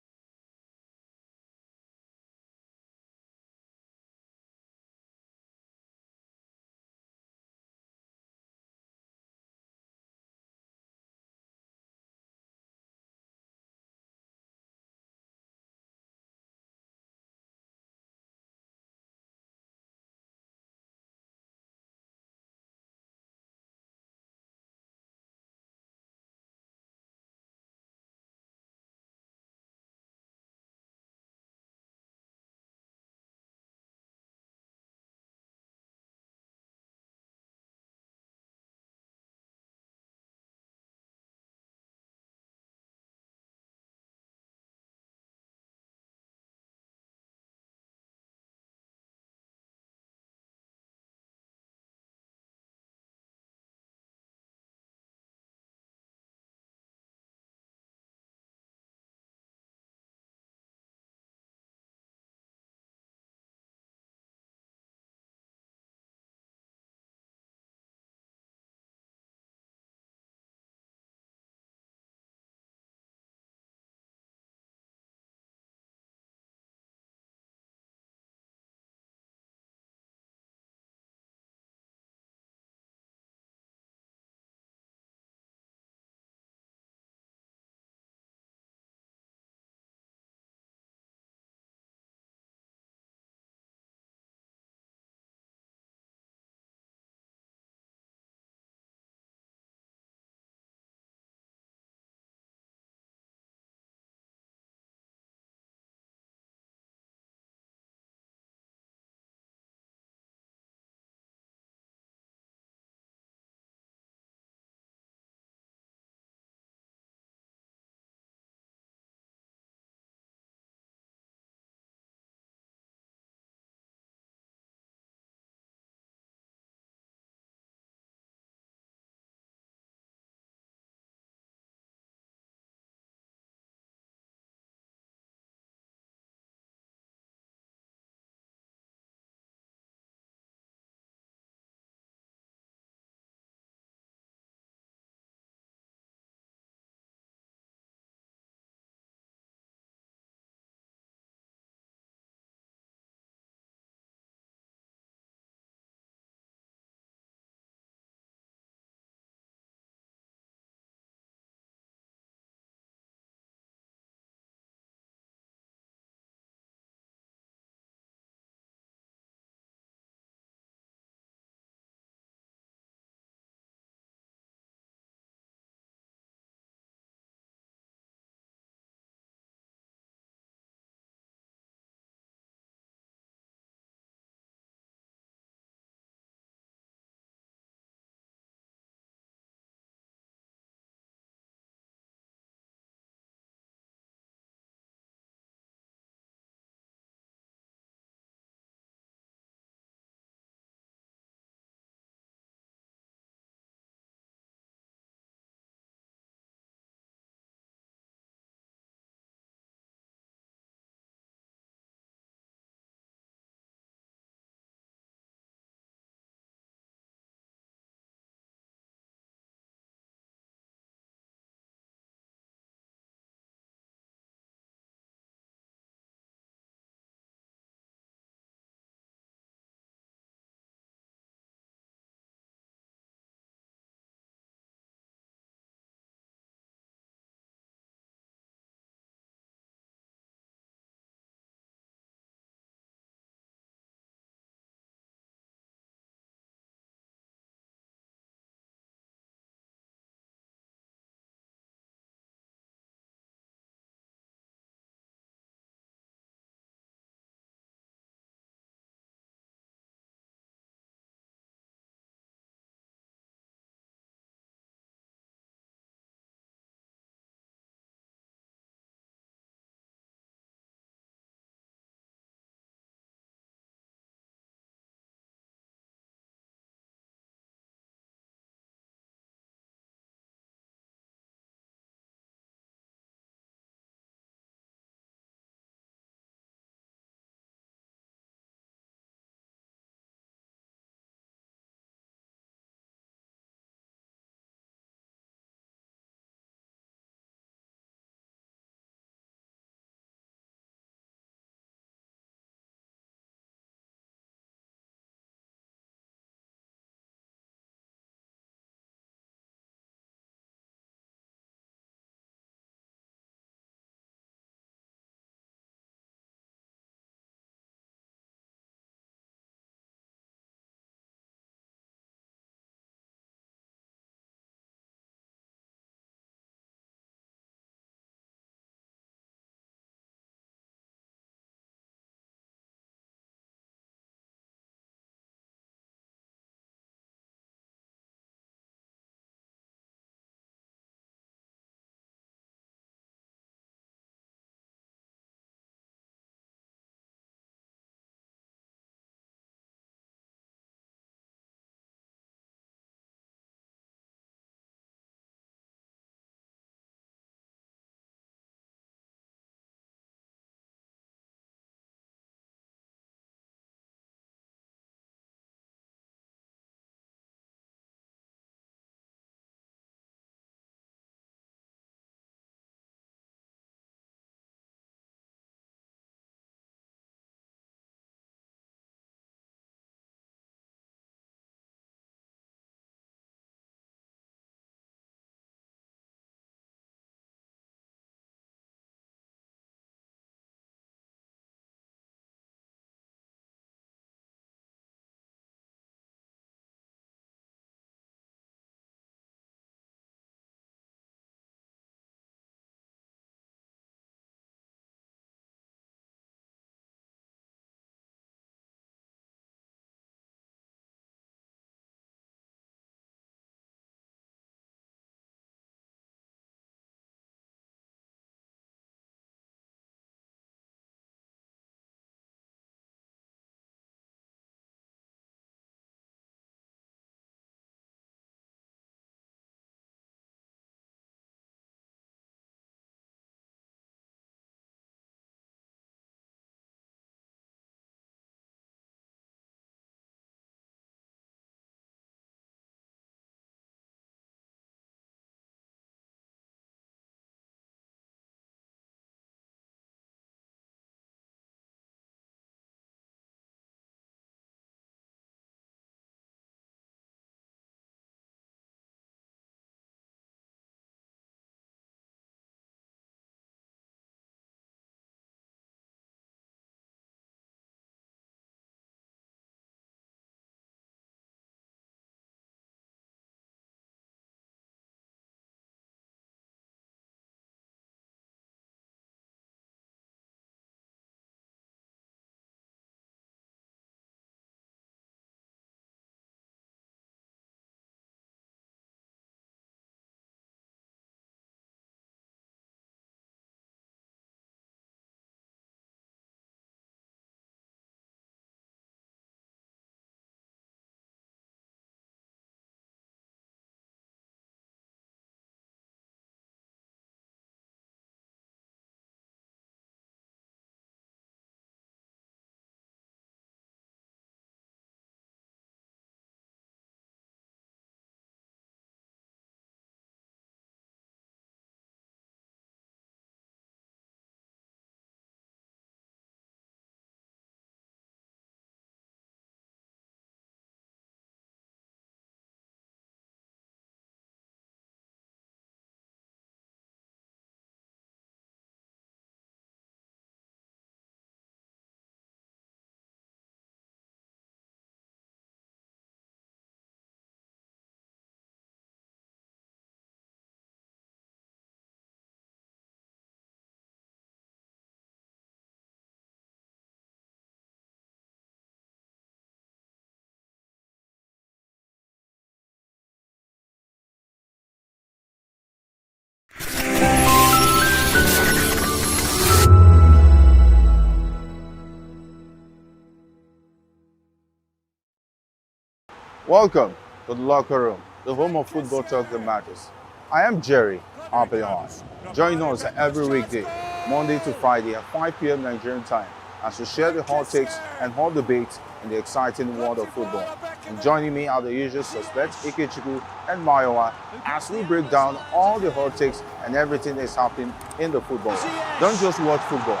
Welcome to the locker room, the home of football talk that matters. I am Jerry Apelon. Join us every weekday, Monday to Friday at 5 p.m. Nigerian time, as we share the hot takes and hot debates in the exciting world of football. And joining me are the usual suspects, Ikechukwu and Mayowa, as we break down all the hot takes and everything that's happening in the football. Don't just watch football,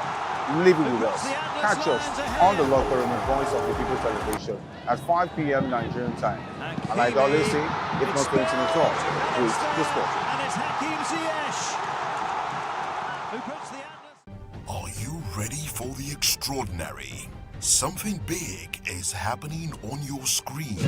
live it with us. Catch us on the locker room and Voice of the People television at 5 p.m. Nigerian time. And like I always say, if not going to the talk, please discuss. And it's Hakim Ziyech who puts the Atlas. Are you ready for the extraordinary? Something big is happening on your screen.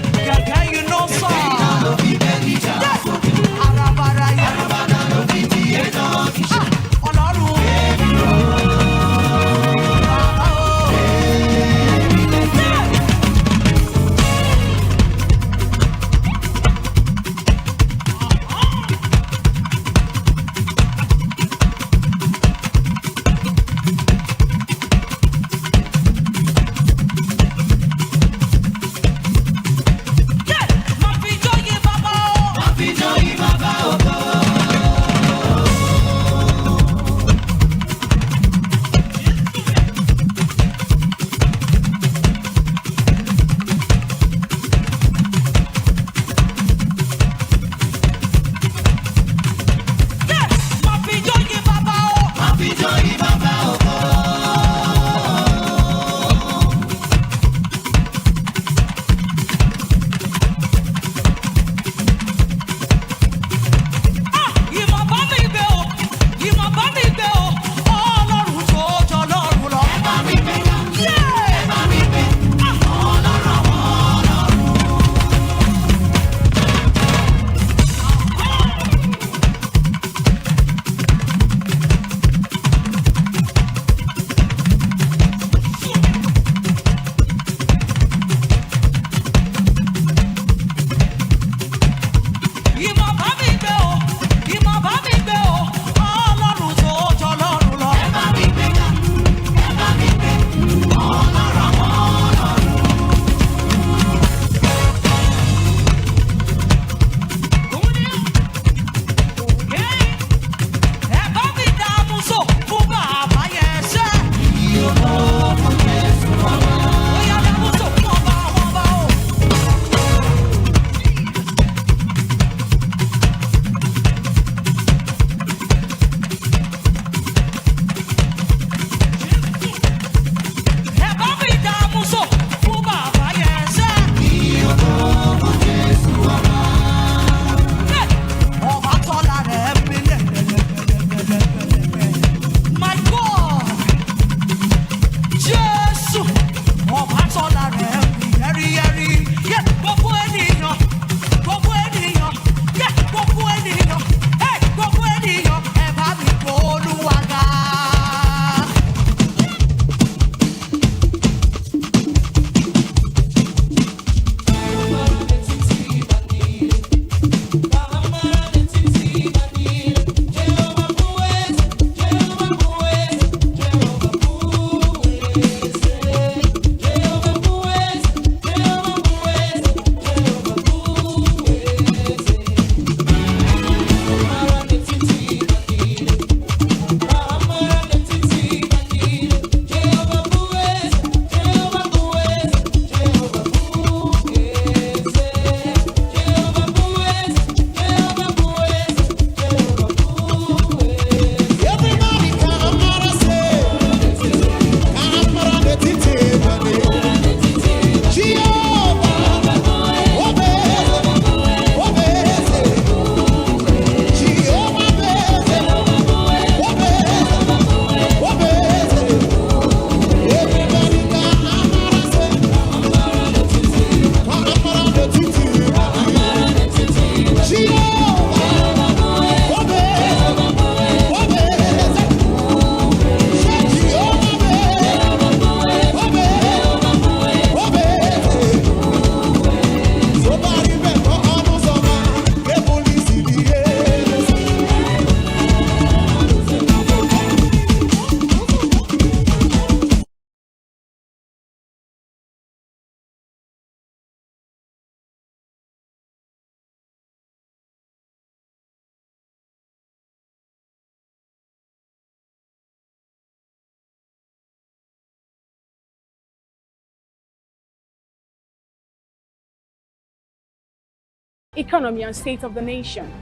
economy and state of the nation.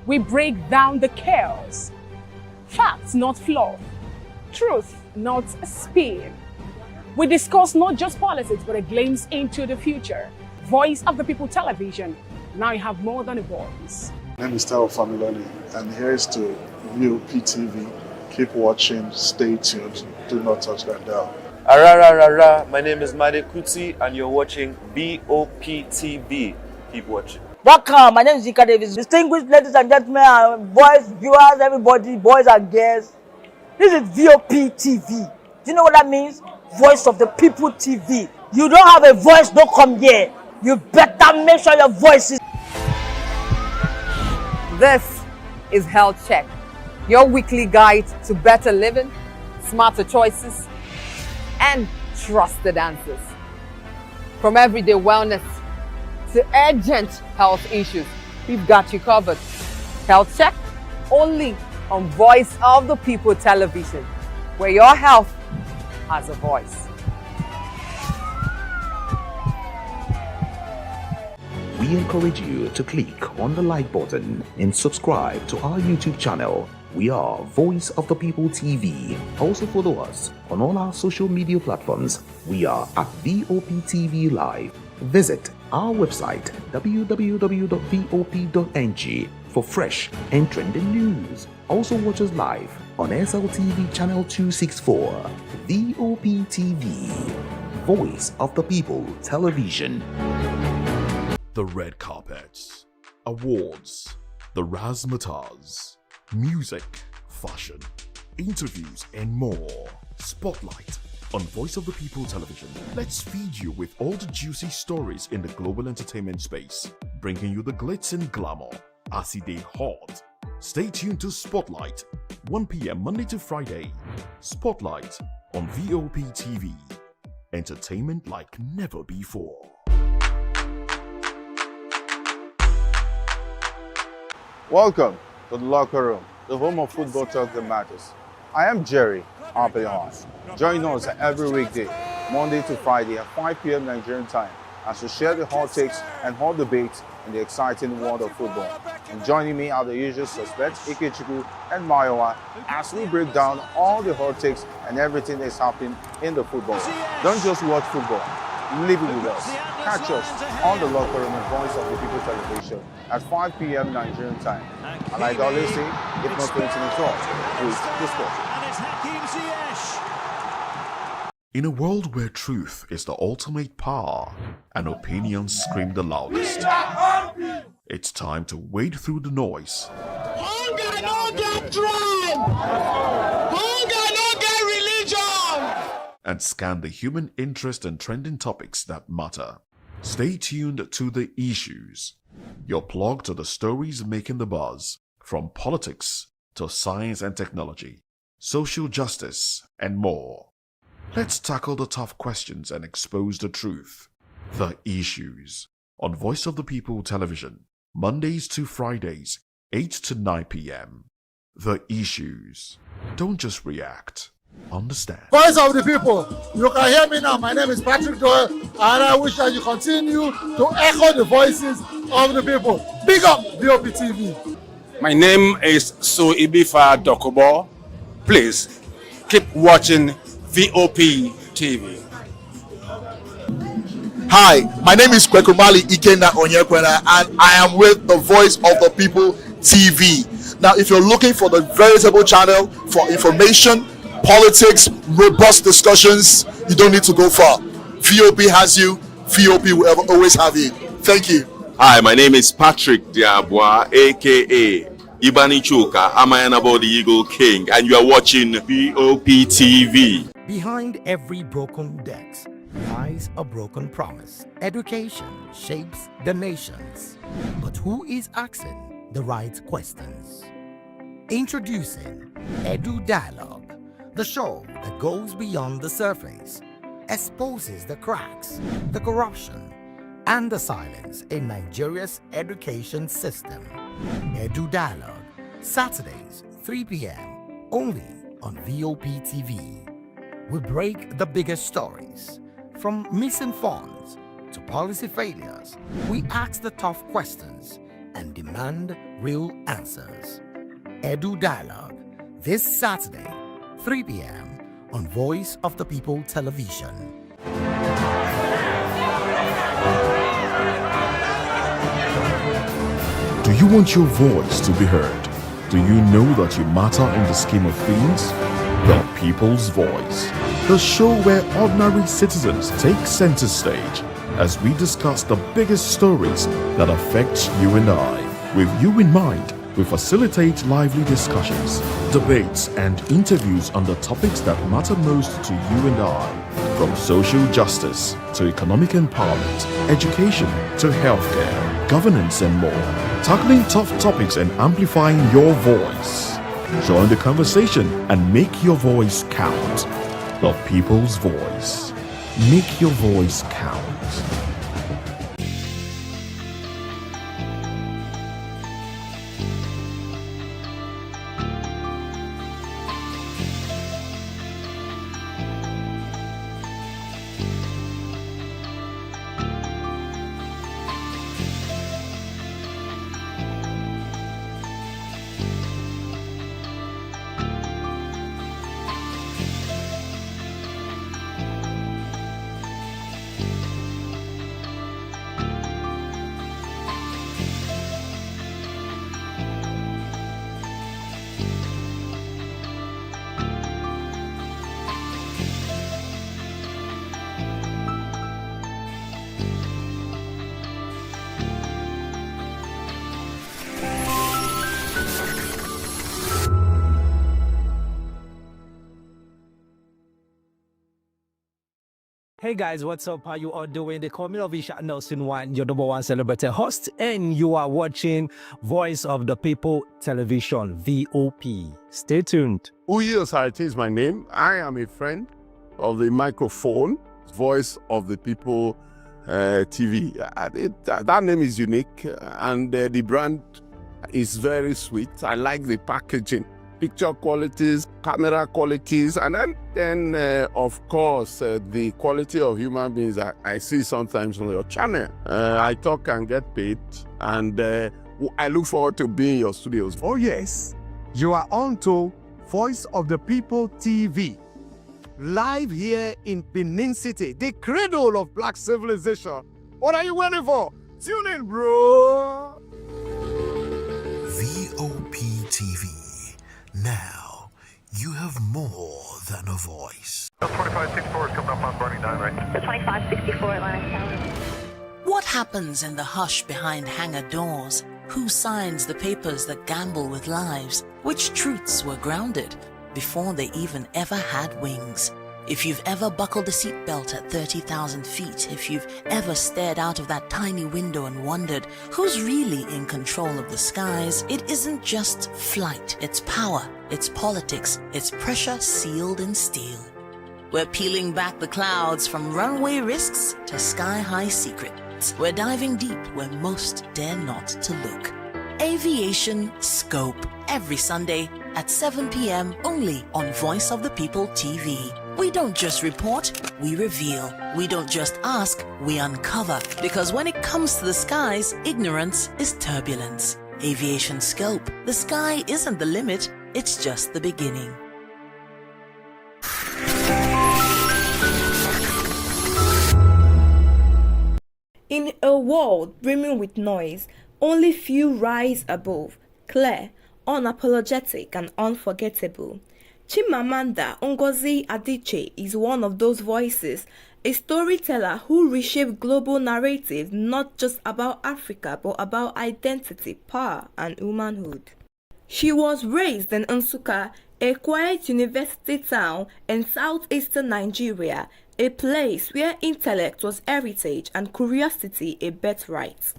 We break down the chaos. Facts, not fluff. Truth, not spin. We discuss not just politics, but a glimpse into the future. Voice of the People Television. Now you have more than a voice. My name is Tao Familoni, and here's to Vop TV. Keep watching, stay tuned, do not touch that dial. Arararara, my name is Made Kuti, and you're watching Vop TV. Keep watching. Welcome, my name is Zika Davis. Distinguished ladies and gentlemen, boys, viewers, everybody, boys and girls. This is Vop TV. Do you know what that means? Voice of the People TV. You don't have a voice, don't come here. You better make sure your voice is. This is Health Check, your weekly guide to better living, smarter choices, and trusted answers. From everyday wellness to urgent health issues, we've got you covered. Health Check, only on Voice of the People Television, where your health has a voice. We encourage you to click on the like button and subscribe to our YouTube channel. We are Voice of the People TV. Also follow us on all our social media platforms. We are at Vop TV Live. Visit our website www.vop.ng for fresh and trending news. Also watch us live on SLTV channel 264. Vop TV, Voice of the People Television. The red carpets, awards, the razzmatazz, music, fashion, interviews, and more. Spotlight on Voice of the People Television. Let's feed you with all the juicy stories in the global entertainment space, bringing you the glitz and glamour as they hot. Stay tuned to Spotlight, 1 p.m. Monday to Friday. Spotlight on Vop TV. Entertainment like never before. Welcome to the locker room, the home of football talk that matters. I am Jerry Ampelon. Join us every weekday, Monday to Friday at 5 p.m. Nigerian time, as we share the hot takes and hot debates in the exciting world of football. And joining me are the usual suspects, Ikechukwu and Mayowa, as we break down all the hot takes and everything that's happening in the football. Don't just watch football, live it with us. Catch us on the locker room and Voice of the People Television at 5 p.m. Nigerian time. And like I always say, if not going to talk, please discuss. In a world where truth is the ultimate power and opinions scream the loudest, it's time to wade through the noise. Hunger don't get tribe! Hunger don't get religion! And scan the human interest and trending topics that matter. Stay tuned to The Issues, your plug to the stories making the buzz, from politics to science and technology, social justice, and more. Let's tackle the tough questions and expose the truth. The Issues on Voice of the People Television, Mondays to Fridays, 8 to 9 p.m. The Issues. Don't just react. Understand. Voice of the People, you can hear me now. My name is Patrick Doyle, and I wish that you continue to echo the voices of the people. Big up Vop TV. My name is Suibifa Dokubo. Please keep watching Vop TV. Hi, my name is Kwekumali Ikena Onyekwena, and I am with the Voice of the People TV. Now, if you're looking for the veritable channel for information, politics, robust discussions, you don't need to go far. Vop has you. Vop will always have you. Thank you. Hi, my name is Patrick Diabwa, aka Ibani Chuka, Amayanabo the Eagle King, and you are watching Vop TV. Behind every broken desk lies a broken promise. Education shapes the nations, but who is asking the right questions? Introducing Edu Dialogue, the show that goes beyond the surface, exposes the cracks, the corruption, and the silence in Nigeria's education system. Edu Dialogue, Saturdays, 3 p.m., only on Vop TV. We break the biggest stories, from missing funds to policy failures, we ask the tough questions and demand real answers. Edu Dialogue, this Saturday, 3 p.m. on Voice of the People Television. Do you want your voice to be heard? Do you know that you matter in the scheme of things? The People's Voice, the show where ordinary citizens take center stage as we discuss the biggest stories that affect you and I. With you in mind, we facilitate lively discussions, debates, and interviews on the topics that matter most to you and I, from social justice to economic empowerment, education to healthcare, governance, and more, tackling tough topics and amplifying your voice. Join the conversation and make your voice count. The People's Voice. Make your voice count. Hey guys, what's up? How you all doing? They call me Ovisha Nelson One, your number one celebrity host, and you are watching Voice of the People Television, VOP. Stay tuned. Uyosite is my name. I am a friend of the microphone, Voice of the People TV. That name is unique, and the brand is very sweet. I like the packaging, picture qualities, camera qualities, and then of course, the quality of human beings that I see sometimes on your channel. I talk and get paid, and I look forward to being in your studios. Oh yes, you are on to Voice of the People TV, live here in Benin City, the cradle of black civilization. What are you waiting for? Tune in, bro. VOP TV. Now, you have more than a voice. 2564 is coming up on Burning 9 right? 2564 Atlantic Tower. What happens in the hush behind hangar doors? Who signs the papers that gamble with lives? Which truths were grounded before they even ever had wings? If you've ever buckled a seatbelt at 30,000 feet, if you've ever stared out of that tiny window and wondered who's really in control of the skies, it isn't just flight, it's power, it's politics, it's pressure sealed in steel. We're peeling back the clouds from runway risks to sky-high secrets. We're diving deep where most dare not to look. Aviation Scope, every Sunday at 7 p.m. only on Voice of the People TV. We don't just report, we reveal. We don't just ask, we uncover. Because when it comes to the skies, ignorance is turbulence. Aviation Scope, the sky isn't the limit, it's just the beginning. In a world brimming with noise, only few rise above, clear, unapologetic, and unforgettable. Chimamanda Ngozi Adichie is one of those voices, a storyteller who reshaped global narratives not just about Africa but about identity, power, and womanhood. She was raised in Nsukka, a quiet university town in southeastern Nigeria, a place where intellect was heritage and curiosity a birthright.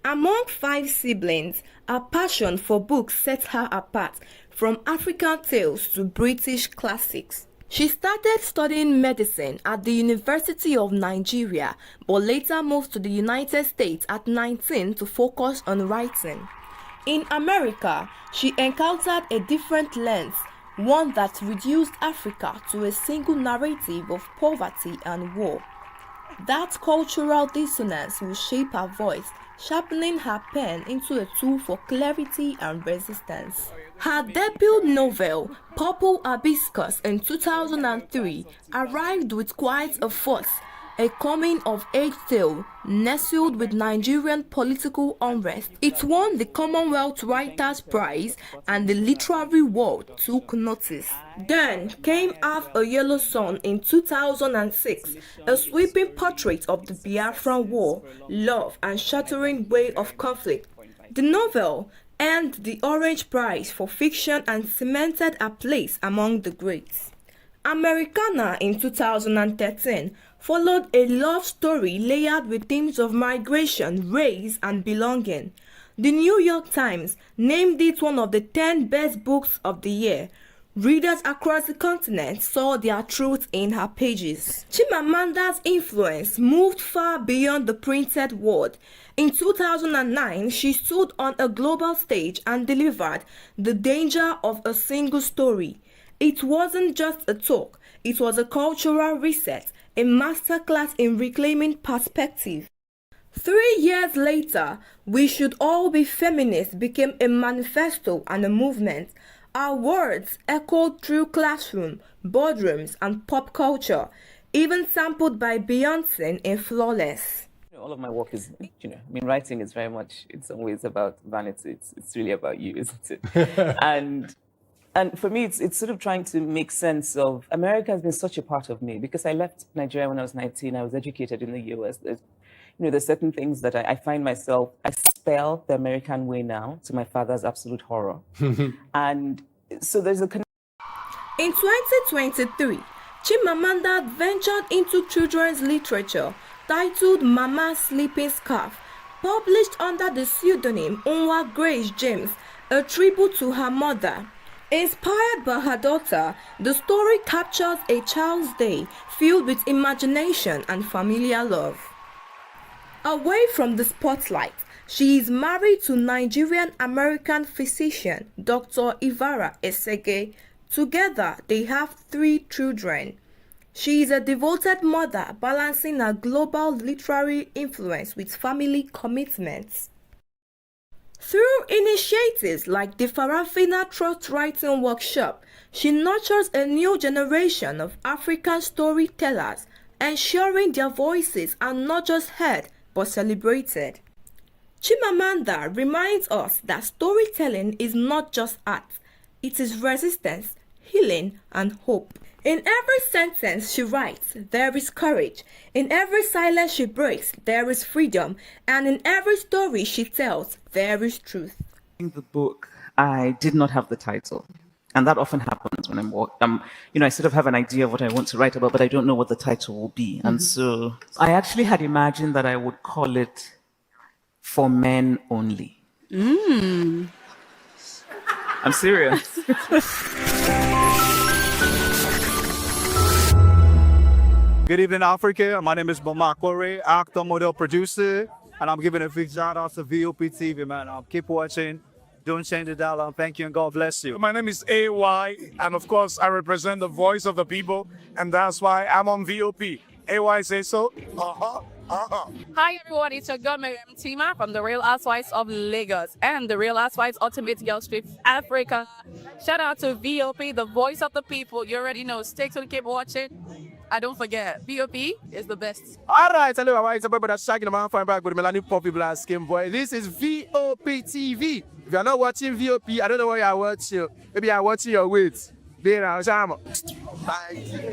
Among 5 siblings, her passion for books set her apart, from African tales to British classics. She started studying medicine at the University of Nigeria, but later moved to the United States at 19 to focus on writing. In America, she encountered a different lens, one that reduced Africa to a single narrative of poverty and war. That cultural dissonance will shape her voice, sharpening her pen into a tool for clarity and resistance. Her debut novel, Purple Hibiscus, in 2003, arrived with quite a fuss, a coming-of-age tale nestled with Nigerian political unrest. It won the Commonwealth Writers' Prize and the literary world took notice. Then came Half a Yellow Sun in 2006, a sweeping portrait of the Biafran War, love and shattering way of conflict. The novel earned the Orange Prize for fiction and cemented a place among the greats. Americana in 2013 followed a love story layered with themes of migration, race, and belonging. The New York Times named it one of the 10 best books of the year. Readers across the continent saw their truth in her pages. Chimamanda's influence moved far beyond the printed word. In 2009, she stood on a global stage and delivered The Danger of a Single Story. It wasn't just a talk, it was a cultural reset, a masterclass in reclaiming perspective. 3 years later, We Should All Be Feminists became a manifesto and a movement. Our words echoed through classrooms, boardrooms, and pop culture, even sampled by Beyoncé in Flawless. All of my work is, writing is very much, in some ways, about vanity. It's really about you, isn't it? And for me, it's sort of trying to make sense of, America has been such a part of me because I left Nigeria when I was 19. I was educated in the US. There's certain things that I find myself, I spell the American way now to my father's absolute horror. And so there's a connection. In 2023, Chimamanda ventured into children's literature titled Mama's Sleeping Scarf, published under the pseudonym Unwa Grace James, a tribute to her mother. Inspired by her daughter, the story captures a child's day filled with imagination and familiar love. Away from the spotlight, she is married to Nigerian-American physician Dr. Ivara Esege. Together, they have 3 children. She is a devoted mother, balancing her global literary influence with family commitments. Through initiatives like the Farafina Trust Writing Workshop, she nurtures a new generation of African storytellers, ensuring their voices are not just heard but celebrated. Chimamanda reminds us that storytelling is not just art, it is resistance, healing, and hope. In every sentence she writes, there is courage. In every silence she breaks, there is freedom. And in every story she tells, there is truth. In the book, I did not have the title. And that often happens when I sort of have an idea of what I want to write about, but I don't know what the title will be. And so I actually had imagined that I would call it For Men Only. I'm serious. Good evening, Africa. My name is Mama Kore, actor, model, producer, and I'm giving a big shout out to Vop TV, man. Keep watching. Don't change the dial. Thank you and God bless you. My name is AY, and of course, I represent the voice of the people, and that's why I'm on VOP. AY say so. Hi everyone, it's your girl Miriam Tima from The Real Housewives of Lagos and The Real Housewives Ultimate Girls Trip Africa. Shout out to VOP, the voice of the people. You already know. Stay tuned, keep watching. And don't forget, VOP is the best. All right, hello, everyone. It's about that shagging man fine back with Melanie Poppy Black Skin Boy. This is VOP TV. If you're not watching VOP, I don't know why you're watching. Maybe you're watching your weight.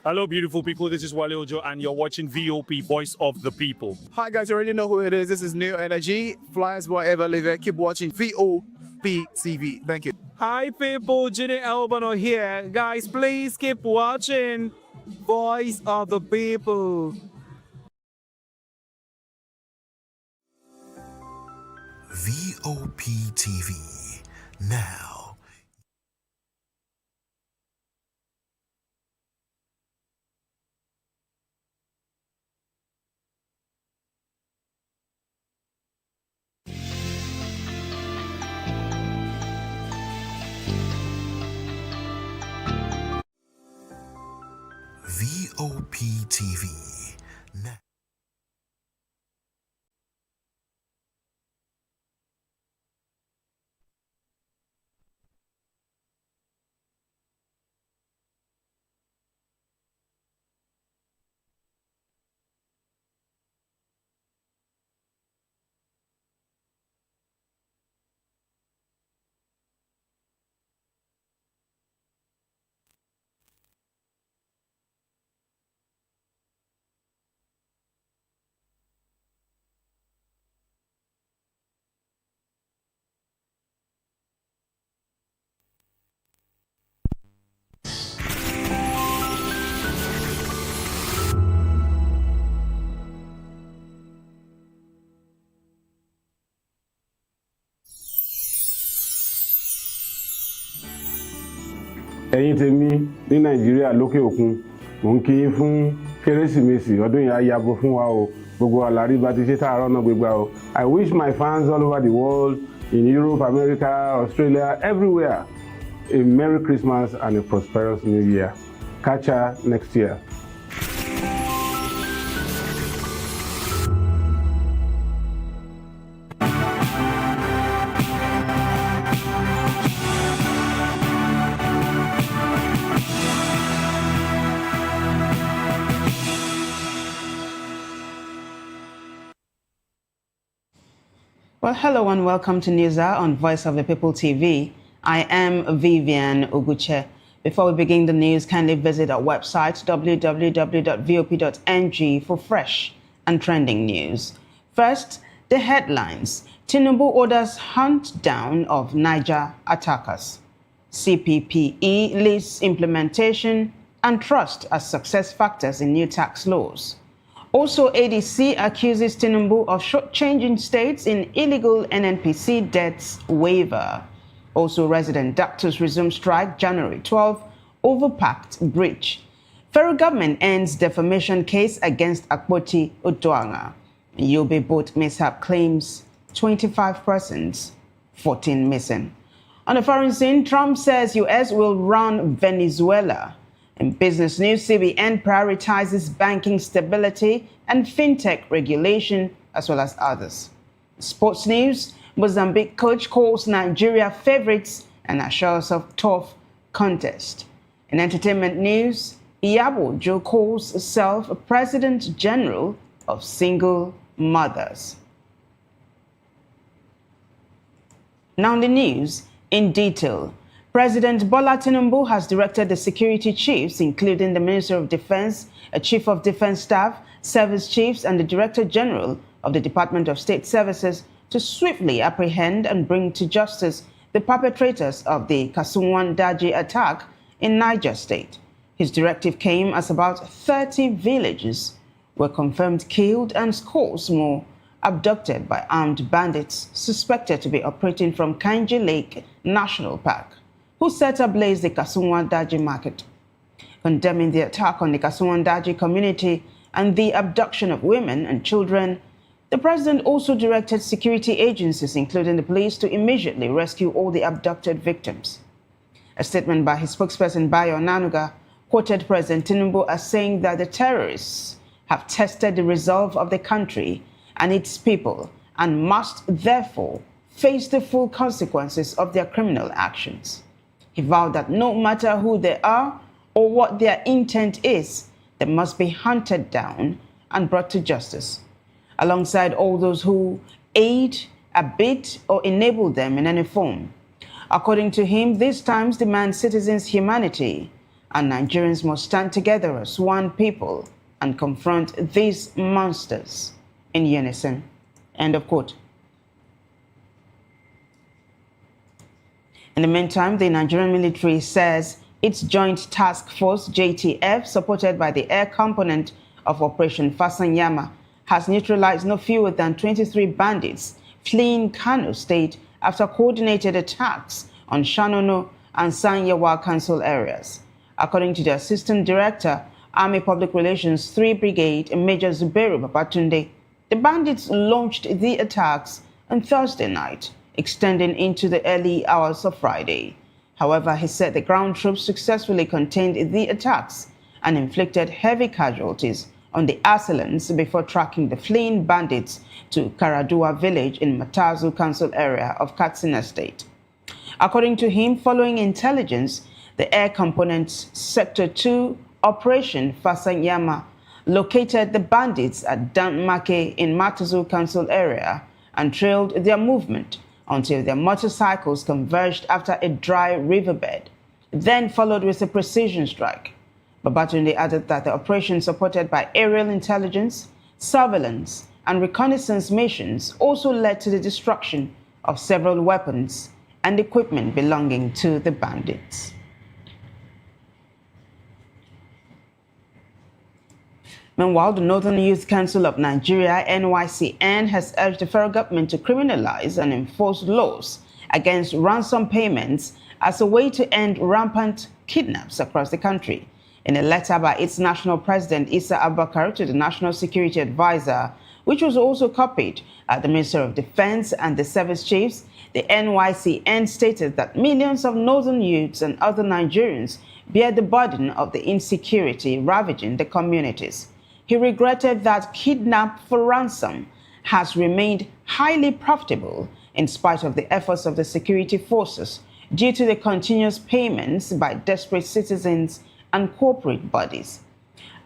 Hello, beautiful people. This is Wale Ojo, and you're watching VOP, Voice of the People. Hi, guys. You already know who it is. This is New Energy. Flyers boy ever live. Keep watching VOP TV. Thank you. Hi, people. Jenny Albano here. Guys, please keep watching Voice of the People. VOP TV. Now. VOP TV. ẹ̀yin tèmi ní Nàìjíríà lókè òkun mò ń kí yín fún Kérésìmesì ọdún yìí á yabo fún wa o gbogbo àlàrí bá ti ṣe tààrọ̀ náà gbégbá o. I wish my fans all over the world in Europe, America, Australia, everywhere a Merry Christmas and a prosperous New Year. Catch ya next year. Well, hello and welcome to Newshour on Voice of the People TV. I am Vivian Oguche. Before we begin the news, kindly visit our website www.vop.ng for fresh and trending news. First, the headlines. Tinubu orders hunt down of Niger attackers. CPPE lists implementation and trust as success factors in new tax laws. Also, ADC accuses Tinubu of shortchanging states in illegal NNPC debts waiver. Also, resident doctors resume strike January 12 over pact breach. Federal government ends defamation case against Akpoti Odoanga. Yobe boat mishap claims 25 persons, 14 missing. On the foreign scene, Trump says U.S. will run Venezuela. In business news, CBN prioritizes banking stability and fintech regulation, as well as others. Sports news, Mozambique coach calls Nigeria favorites and assures of tough contest. In entertainment news, Iyabo Joe calls herself President General of Single Mothers. Now the news in detail. President Bola Tinubu has directed the security chiefs, including the Minister of Defense, a Chief of Defense Staff, Service Chiefs, and the Director General of the Department of State Services, to swiftly apprehend and bring to justice the perpetrators of the Kasuwan Daji attack in Niger State. His directive came as about 30 villages were confirmed killed and scores more abducted by armed bandits suspected to be operating from Kainji Lake National Park, who set ablaze the Kasuwan Daji market. Condemning the attack on the Kasuwan Daji community and the abduction of women and children, the president also directed security agencies, including the police, to immediately rescue all the abducted victims. A statement by his spokesperson, Bayo Nanuga, quoted President Tinubu as saying that the terrorists have tested the resolve of the country and its people and must therefore face the full consequences of their criminal actions. He vowed that no matter who they are or what their intent is, they must be hunted down and brought to justice, alongside all those who aid, abet, or enable them in any form. According to him, these times demand citizens' humanity, and Nigerians must stand together as one people and confront these monsters in unison. End of quote. In the meantime, the Nigerian military says its Joint Task Force, JTF, supported by the air component of Operation Fasanyama, has neutralized no fewer than 23 bandits fleeing Kano State after coordinated attacks on Shanono and Sanyawa Council areas. According to the Assistant Director, Army Public Relations 3 Brigade, Major Zubairu Babatunde, the bandits launched the attacks on Thursday night, extending into the early hours of Friday. However, he said the ground troops successfully contained the attacks and inflicted heavy casualties on the assailants before tracking the fleeing bandits to Karadua village in Matazu Council area of Katsina State. According to him, following intelligence, the air component's Sector 2 Operation Fasanyama located the bandits at Danmake in Matazu Council area and trailed their movement until their motorcycles converged after a dry riverbed, then followed with a precision strike. Babatunde added that the operation, supported by aerial intelligence, surveillance, and reconnaissance missions, also led to the destruction of several weapons and equipment belonging to the bandits. Meanwhile, the Northern Youth Council of Nigeria, NYCN, has urged the federal government to criminalize and enforce laws against ransom payments as a way to end rampant kidnaps across the country. In a letter by its national president, Issa Abubakar, to the National Security Advisor, which was also copied at the Minister of Defense and the service chiefs, the NYCN stated that millions of northern youths and other Nigerians bear the burden of the insecurity ravaging the communities. He regretted that kidnap for ransom has remained highly profitable in spite of the efforts of the security forces due to the continuous payments by desperate citizens and corporate bodies.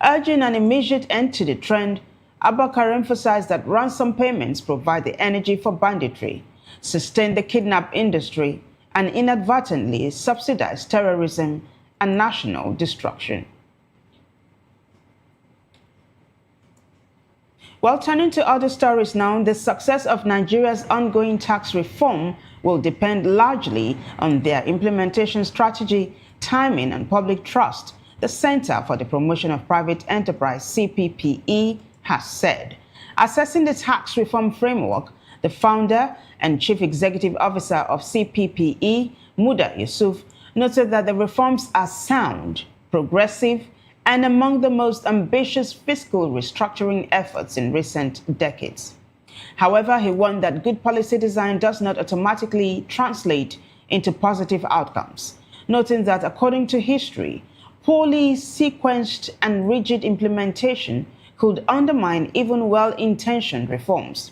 Urging an immediate end to the trend, Abubakar emphasized that ransom payments provide the energy for banditry, sustain the kidnap industry, and inadvertently subsidize terrorism and national destruction. Well, turning to other stories now, the success of Nigeria's ongoing tax reform will depend largely on their implementation strategy, timing, and public trust, the Center for the Promotion of Private Enterprise, CPPE, has said. Assessing the tax reform framework, the founder and chief executive officer of CPPE, Muda Yusuf, noted that the reforms are sound, progressive, and among the most ambitious fiscal restructuring efforts in recent decades. However, he warned that good policy design does not automatically translate into positive outcomes, noting that according to history, poorly sequenced and rigid implementation could undermine even well-intentioned reforms.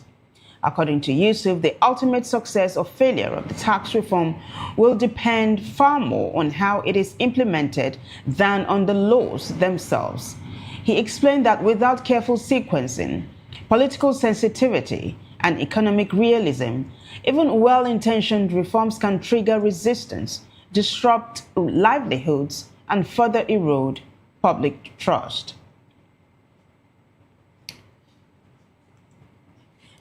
According to Yusuf, the ultimate success or failure of the tax reform will depend far more on how it is implemented than on the laws themselves. He explained that without careful sequencing, political sensitivity, and economic realism, even well-intentioned reforms can trigger resistance, disrupt livelihoods, and further erode public trust.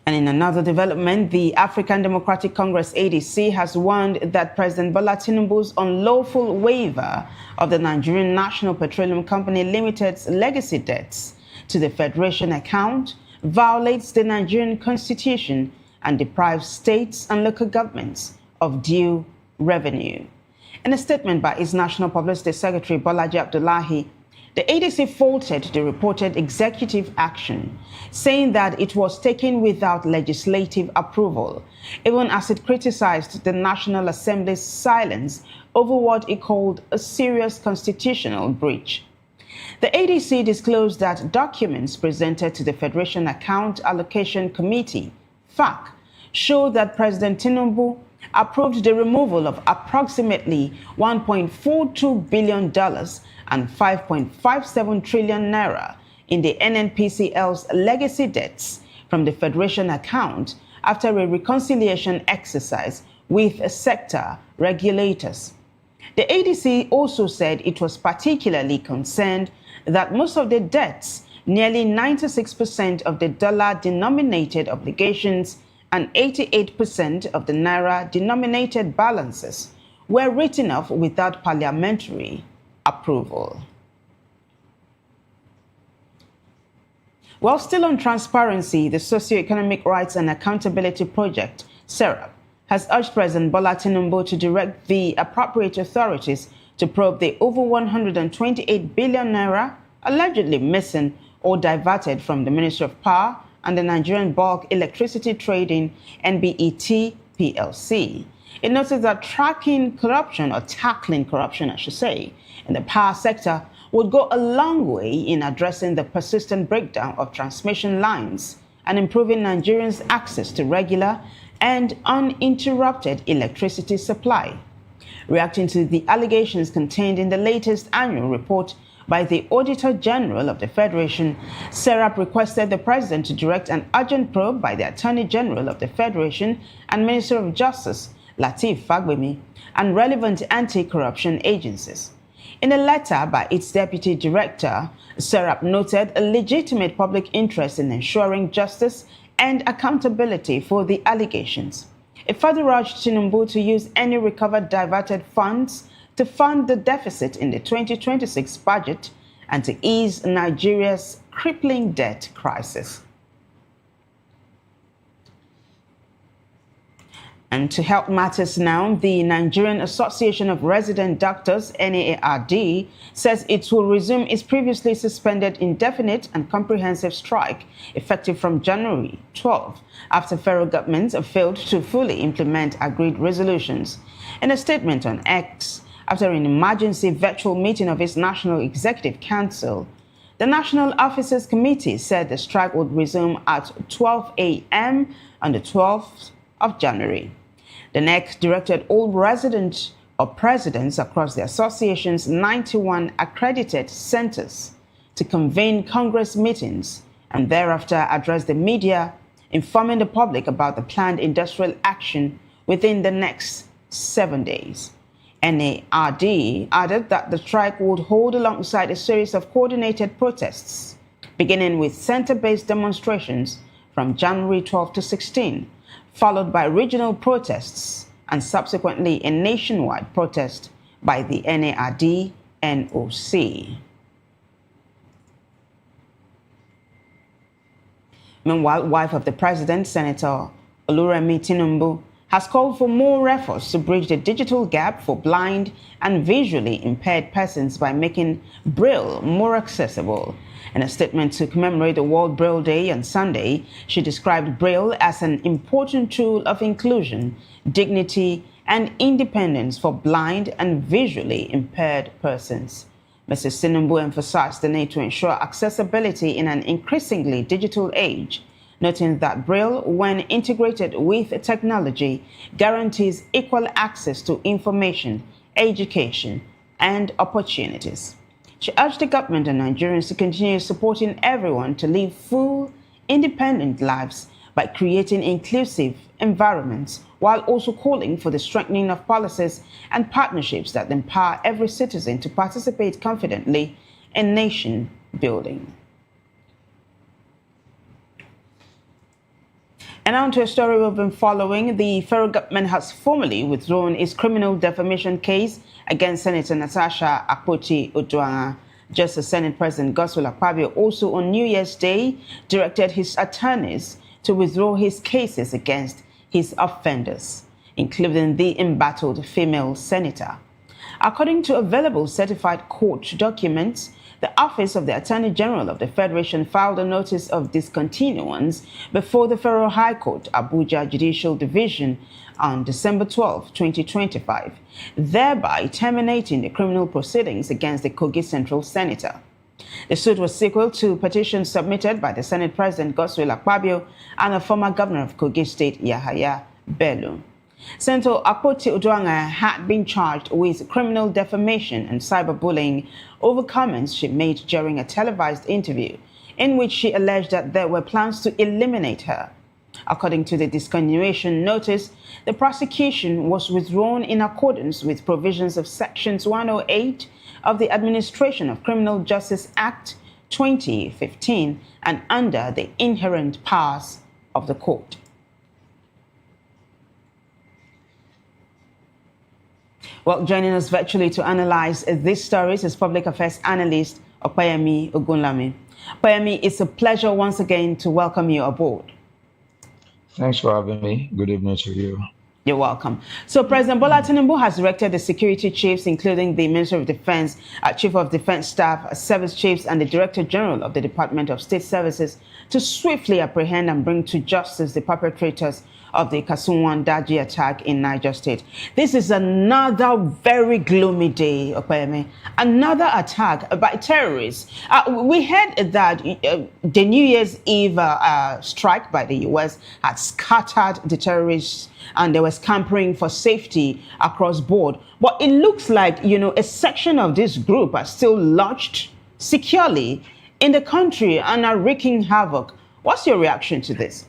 And in another development, the African Democratic Congress ADC has warned that President Bola Tinubu's unlawful waiver of the Nigerian National Petroleum Company Limited's legacy debts to the Federation account violates the Nigerian Constitution and deprives states and local governments of due revenue. In a statement by its National Publicity Secretary Bolaji Abdullahi, the ADC faulted the reported executive action, saying that it was taken without legislative approval, even as it criticized the National Assembly's silence over what it called a serious constitutional breach. The ADC disclosed that documents presented to the Federation Account Allocation Committee, FAC, showed that President Tinubu approved the removal of approximately $1.42 billion and 5.57 trillion naira in the NNPCL's legacy debts from the Federation account after a reconciliation exercise with sector regulators. The ADC also said it was particularly concerned that most of the debts, nearly 96% of the dollar-denominated obligations and 88% of the naira-denominated balances, were written off without parliamentary approval. While still on transparency, the Socio-Economic Rights and Accountability Project, SERAP, has urged President Bola Tinubu to direct the appropriate authorities to probe the over 128 billion naira allegedly missing or diverted from the Ministry of Power and the Nigerian Bulk Electricity Trading NBET PLC. It noted that tackling corruption, I should say, in the power sector would go a long way in addressing the persistent breakdown of transmission lines and improving Nigerians' access to regular and uninterrupted electricity supply. Reacting to the allegations contained in the latest annual report by the Auditor General of the Federation, SERAP requested the President to direct an urgent probe by the Attorney General of the Federation and Minister of Justice, Lateef Fagbemi, and relevant anti-corruption agencies. In a letter by its Deputy Director, SERAP noted a legitimate public interest in ensuring justice and accountability for the allegations. It further urged Tinubu to use any recovered diverted funds to fund the deficit in the 2026 budget and to ease Nigeria's crippling debt crisis. And to help matters now, the Nigerian Association of Resident Doctors, NARD, says it will resume its previously suspended indefinite and comprehensive strike effective from January 12, after federal governments have failed to fully implement agreed resolutions. In a statement on X, after an emergency virtual meeting of its National Executive Council, the National Officers Committee said the strike would resume at 12 a.m. on the 12th of January. The NEC directed all residents or presidents across the association's 91 accredited centers to convene Congress meetings and thereafter address the media, informing the public about the planned industrial action within the next 7 days. NARD added that the strike would hold alongside a series of coordinated protests, beginning with center-based demonstrations from January 12 to 16, followed by regional protests and subsequently a nationwide protest by the NARD NOC. Meanwhile, wife of the president, Senator Oluremi Tinubu, has called for more efforts to bridge the digital gap for blind and visually impaired persons by making Braille more accessible. In a statement to commemorate the World Braille Day on Sunday, she described Braille as an important tool of inclusion, dignity, and independence for blind and visually impaired persons. Mrs. Tinubu emphasized the need to ensure accessibility in an increasingly digital age, noting that Braille, when integrated with technology, guarantees equal access to information, education, and opportunities. She urged the government and Nigerians to continue supporting everyone to live full, independent lives by creating inclusive environments, while also calling for the strengthening of policies and partnerships that empower every citizen to participate confidently in nation building. And on to a story we've been following. The federal government has formally withdrawn its criminal defamation case against Senator Natasha Akpoti-Oduaghan, just as Senate President Godswill Akpabio also on New Year's Day directed his attorneys to withdraw his cases against his offenders, including the embattled female senator. According to available certified court documents, the Office of the Attorney General of the Federation filed a notice of discontinuance before the Federal High Court, Abuja Judicial Division, on December 12, 2025, thereby terminating the criminal proceedings against the Kogi Central Senator. The suit was sequel to petitions submitted by the Senate President Godswill Akpabio and a former governor of Kogi State, Yahaya Bello. Senator Akpoti-Oduaghan had been charged with criminal defamation and cyberbullying over comments she made during a televised interview in which she alleged that there were plans to eliminate her. According to the discontinuation notice, the prosecution was withdrawn in accordance with provisions of Sections 108 of the Administration of Criminal Justice Act 2015 and under the inherent powers of the court. Well, joining us virtually to analyze these stories is public affairs analyst Opayemi Ogunlami. Opayemi, it's a pleasure once again to welcome you aboard. Thanks for having me. Good evening to you. You're welcome. So President Bola Tinubu has directed the security chiefs, including the Minister of Defense, Chief of Defense Staff, Service Chiefs, and the Director General of the Department of State Services to swiftly apprehend and bring to justice the perpetrators of the Kasunwan Daji attack in Niger State. This is another very gloomy day, Opayemi. Another attack by terrorists. We heard that the New Year's Eve strike by the U.S. had scattered the terrorists and they were scampering for safety across board. But it looks like, a section of this group are still lodged securely in the country and are wreaking havoc. What's your reaction to this?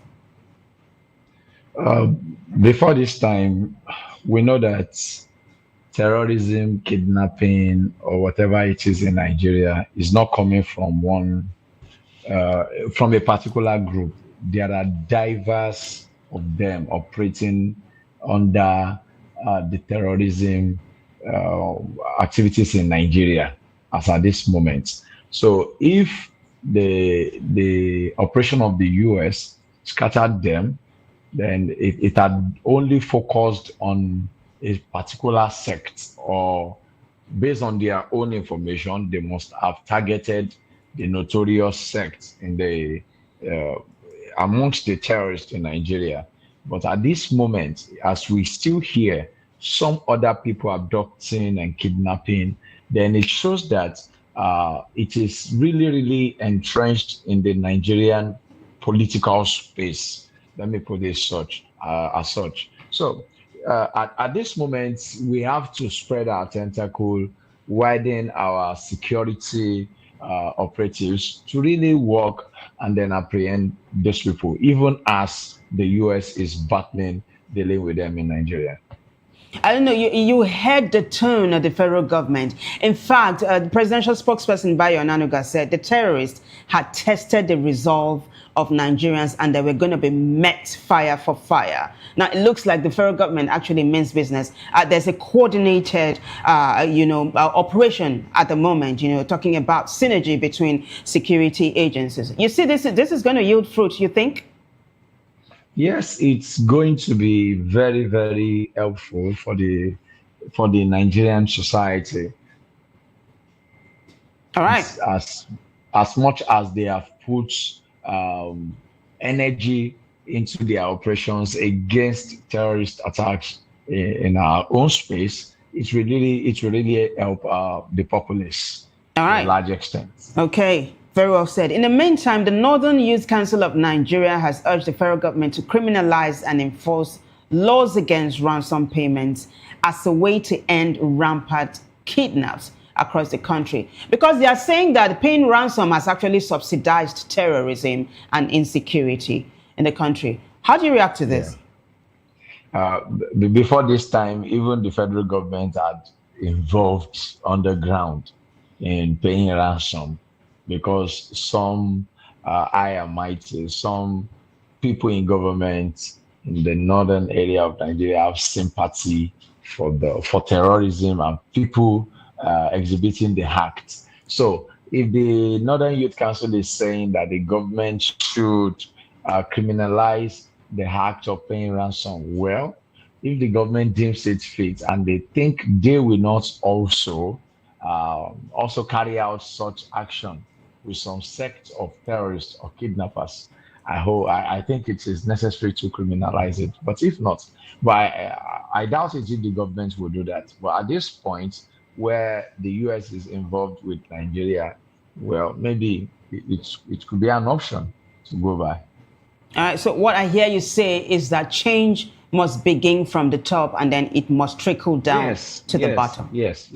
Before this time, we know that terrorism, kidnapping, or whatever it is in Nigeria is not coming from from a particular group. There are diverse of them operating under the terrorism activities in Nigeria as at this moment. So if the operation of the US scattered them, then it had only focused on a particular sect, or based on their own information, they must have targeted the notorious sect in the amongst the terrorists in Nigeria. But at this moment, as we still hear some other people abducting and kidnapping, then it shows that it is really, really entrenched in the Nigerian political space. Let me put it as such. So at this moment, we have to spread our tentacle, widen our security operatives to really work and then apprehend these people, even as the US is battling, dealing with them in Nigeria. I don't know, you heard the tone of the federal government. In fact, the presidential spokesperson Bayo Onanuga said the terrorists had tested the resolve of Nigerians and they were going to be met fire for fire. Now, it looks like the federal government actually means business. There's a coordinated, operation at the moment, talking about synergy between security agencies. You see, this is going to yield fruit, you think? Yes, it's going to be very, very helpful for the Nigerian society. All right. As much as they have put energy into their operations against terrorist attacks in our own space, it will really help the populace to a large extent. Okay. Very well said. In the meantime, the Northern Youth Council of Nigeria has urged the federal government to criminalize and enforce laws against ransom payments as a way to end rampant kidnaps across the country. Because they are saying that paying ransom has actually subsidized terrorism and insecurity in the country. How do you react to this? Before this time, even the federal government had involved underground in paying ransom, because some high and mighty, some people in government in the northern area of Nigeria have sympathy for terrorism and people exhibiting the act. So if the Northern Youth Council is saying that the government should criminalize the act of paying ransom, well, if the government deems it fit and they think they will not also carry out such action with some sect of terrorists or kidnappers, I think it is necessary to criminalize it. But if not, I doubt it if the government will do that. But at this point, where the US is involved with Nigeria, well, maybe it could be an option to go by. All right. So what I hear you say is that change must begin from the top and then it must trickle down to the bottom. Yes.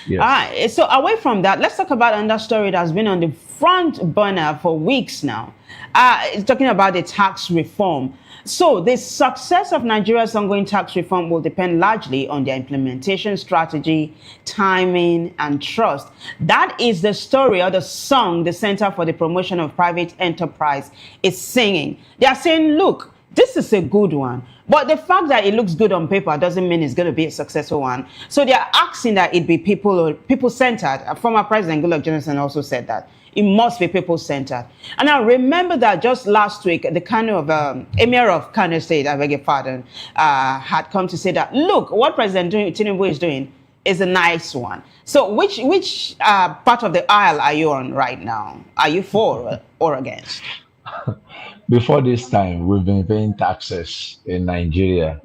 All right. So away from that, let's talk about another story that's been on the front burner for weeks now. It's talking about the tax reform. So the success of Nigeria's ongoing tax reform will depend largely on their implementation strategy, timing, and trust. That is the story or the song the Center for the Promotion of Private Enterprise is singing. They are saying, look, this is a good one. But the fact that it looks good on paper doesn't mean it's going to be a successful one. So they are asking that it be people-centered. Former President Goodluck Jonathan also said that. It must be people-centered. And I remember that just last week, the Emir of Kano State, I beg your pardon, had come to say that, look, what President Tinubu is doing is a nice one. So which part of the aisle are you on right now? Are you for or against? Before this time, we've been paying taxes in Nigeria.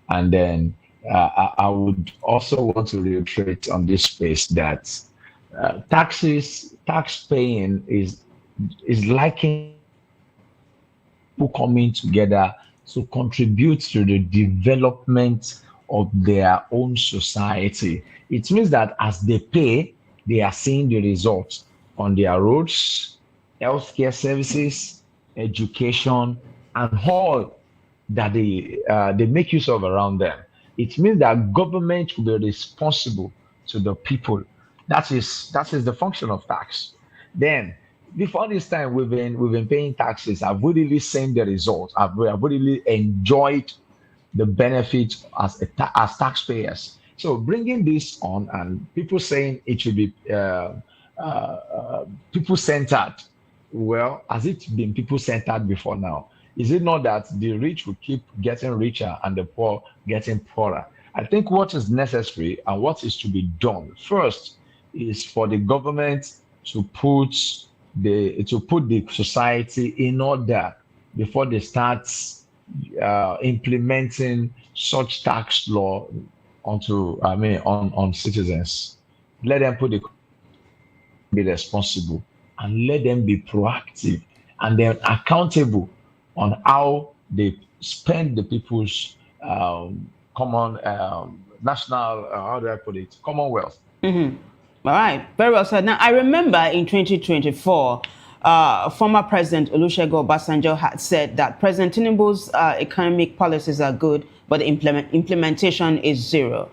And then I would also want to reiterate on this space that tax paying is like people coming together to contribute to the development of their own society. It means that as they pay, they are seeing the results on their roads, healthcare services, education, and all that they make use of around them. It means that government will be responsible to the people. That is the function of tax. Then, before this time, we've been paying taxes. Have we really seen the results? Have we really enjoyed the benefits as taxpayers? So bringing this on and people saying it should be people-centered. Well, has it been people-centered before now? Is it not that the rich will keep getting richer and the poor getting poorer? I think what is necessary and what is to be done first is for the government to put the society in order before they start implementing such tax law on citizens. Let them be responsible and let them be proactive and then accountable on how they spend the people's common national, how do I put it, commonwealth. Mm-hmm. All right, very well said. Now, I remember in 2024, former President Olusegun Obasanjo had said that President Tinubu's economic policies are good, but the implementation is zero.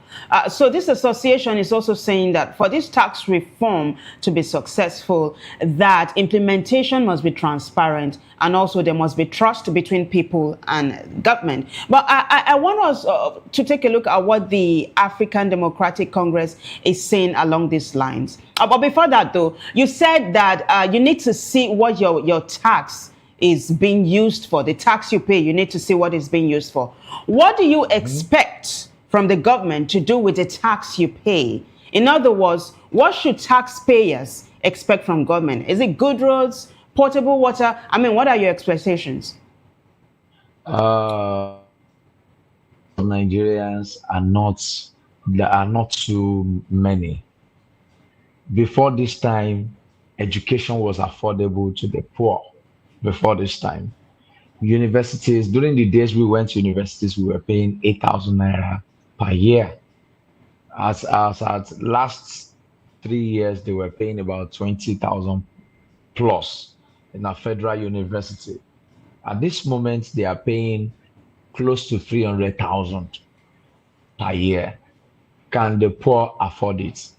So this association is also saying that for this tax reform to be successful, that implementation must be transparent and also there must be trust between people and government. But I want us to take a look at what the African Democratic Congress is saying along these lines. But before that, though, you said that you need to see what your tax is being used for. The tax you pay, you need to see what it's being used for. What do you expect from the government to do with the tax you pay? In other words, what should taxpayers expect from government? Is it good roads, potable water? I mean, what are your expectations? Nigerians there are not too many. Before this time, education was affordable to the poor. Before this time, universities, during the days we went to universities, we were paying 8,000 naira per year. As at last 3 years, they were paying about 20,000 plus in a federal university. At this moment, they are paying close to 300,000 per year. Can the poor afford it?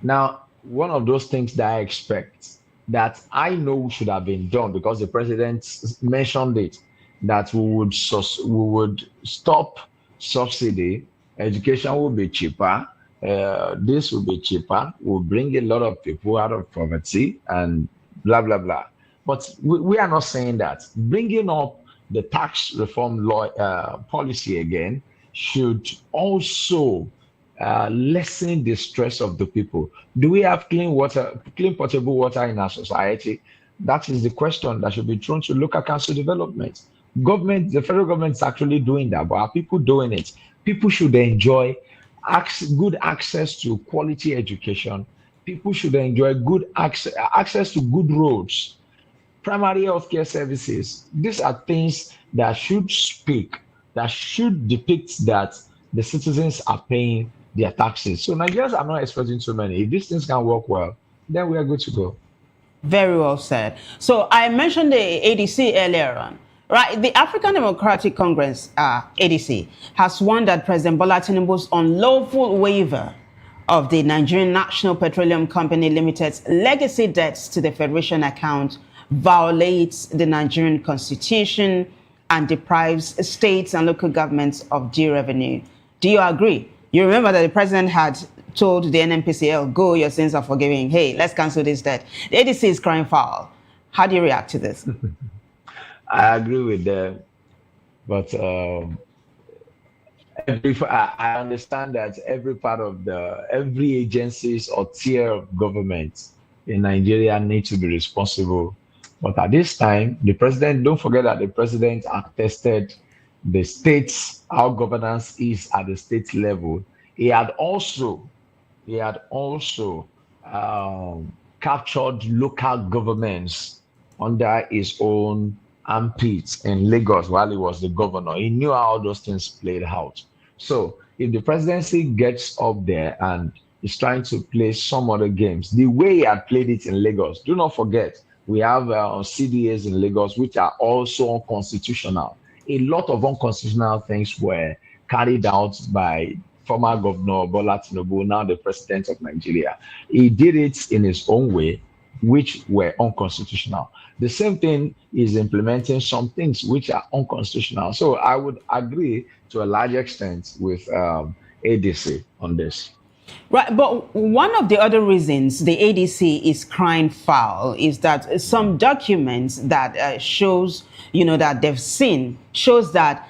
Now, one of those things that I expect that I know should have been done, because the president mentioned it, that we would stop subsidy, education will be cheaper, this will be cheaper, will bring a lot of people out of poverty and blah, blah, blah. But we are not saying that. Bringing up the tax reform law policy again should also lessen the stress of the people. Do we have clean potable water in our society? That is the question that should be thrown to local council development. The federal government is actually doing that, but are people doing it? People should enjoy good access to quality education. People should enjoy good access to good roads, primary healthcare services. These are things that should speak, that should depict that the citizens are paying their taxes. So Nigerians are not expecting too many. If these things can work well, then we are good to go. Very well said. So I mentioned the ADC earlier on, right? The African Democratic Congress, ADC, has warned that President Bola Tinubu's unlawful waiver of the Nigerian National Petroleum Company Limited's legacy debts to the Federation account violates the Nigerian Constitution and deprives states and local governments of due revenue. Do you agree? You remember that the president had told the NNPCL, go, your sins are forgiven. Hey, let's cancel this debt. The ADC is crying foul. How do you react to this? I agree with them, but I understand that every agencies or tier of government in Nigeria need to be responsible. But at this time, the president, don't forget that the president attested the states, how governance is at the state level. He had also captured local governments under his own armpits in Lagos while he was the governor. He knew how those things played out. So if the presidency gets up there and is trying to play some other games, the way he had played it in Lagos, do not forget, we have CDAs in Lagos, which are also unconstitutional. A lot of unconstitutional things were carried out by former Governor Bola Tinubu, now the president of Nigeria. He did it in his own way, which were unconstitutional. The same thing is implementing some things which are unconstitutional. So I would agree to a large extent with ADC on this. Right, but one of the other reasons the ADC is crying foul is that some documents that shows, that they've seen shows that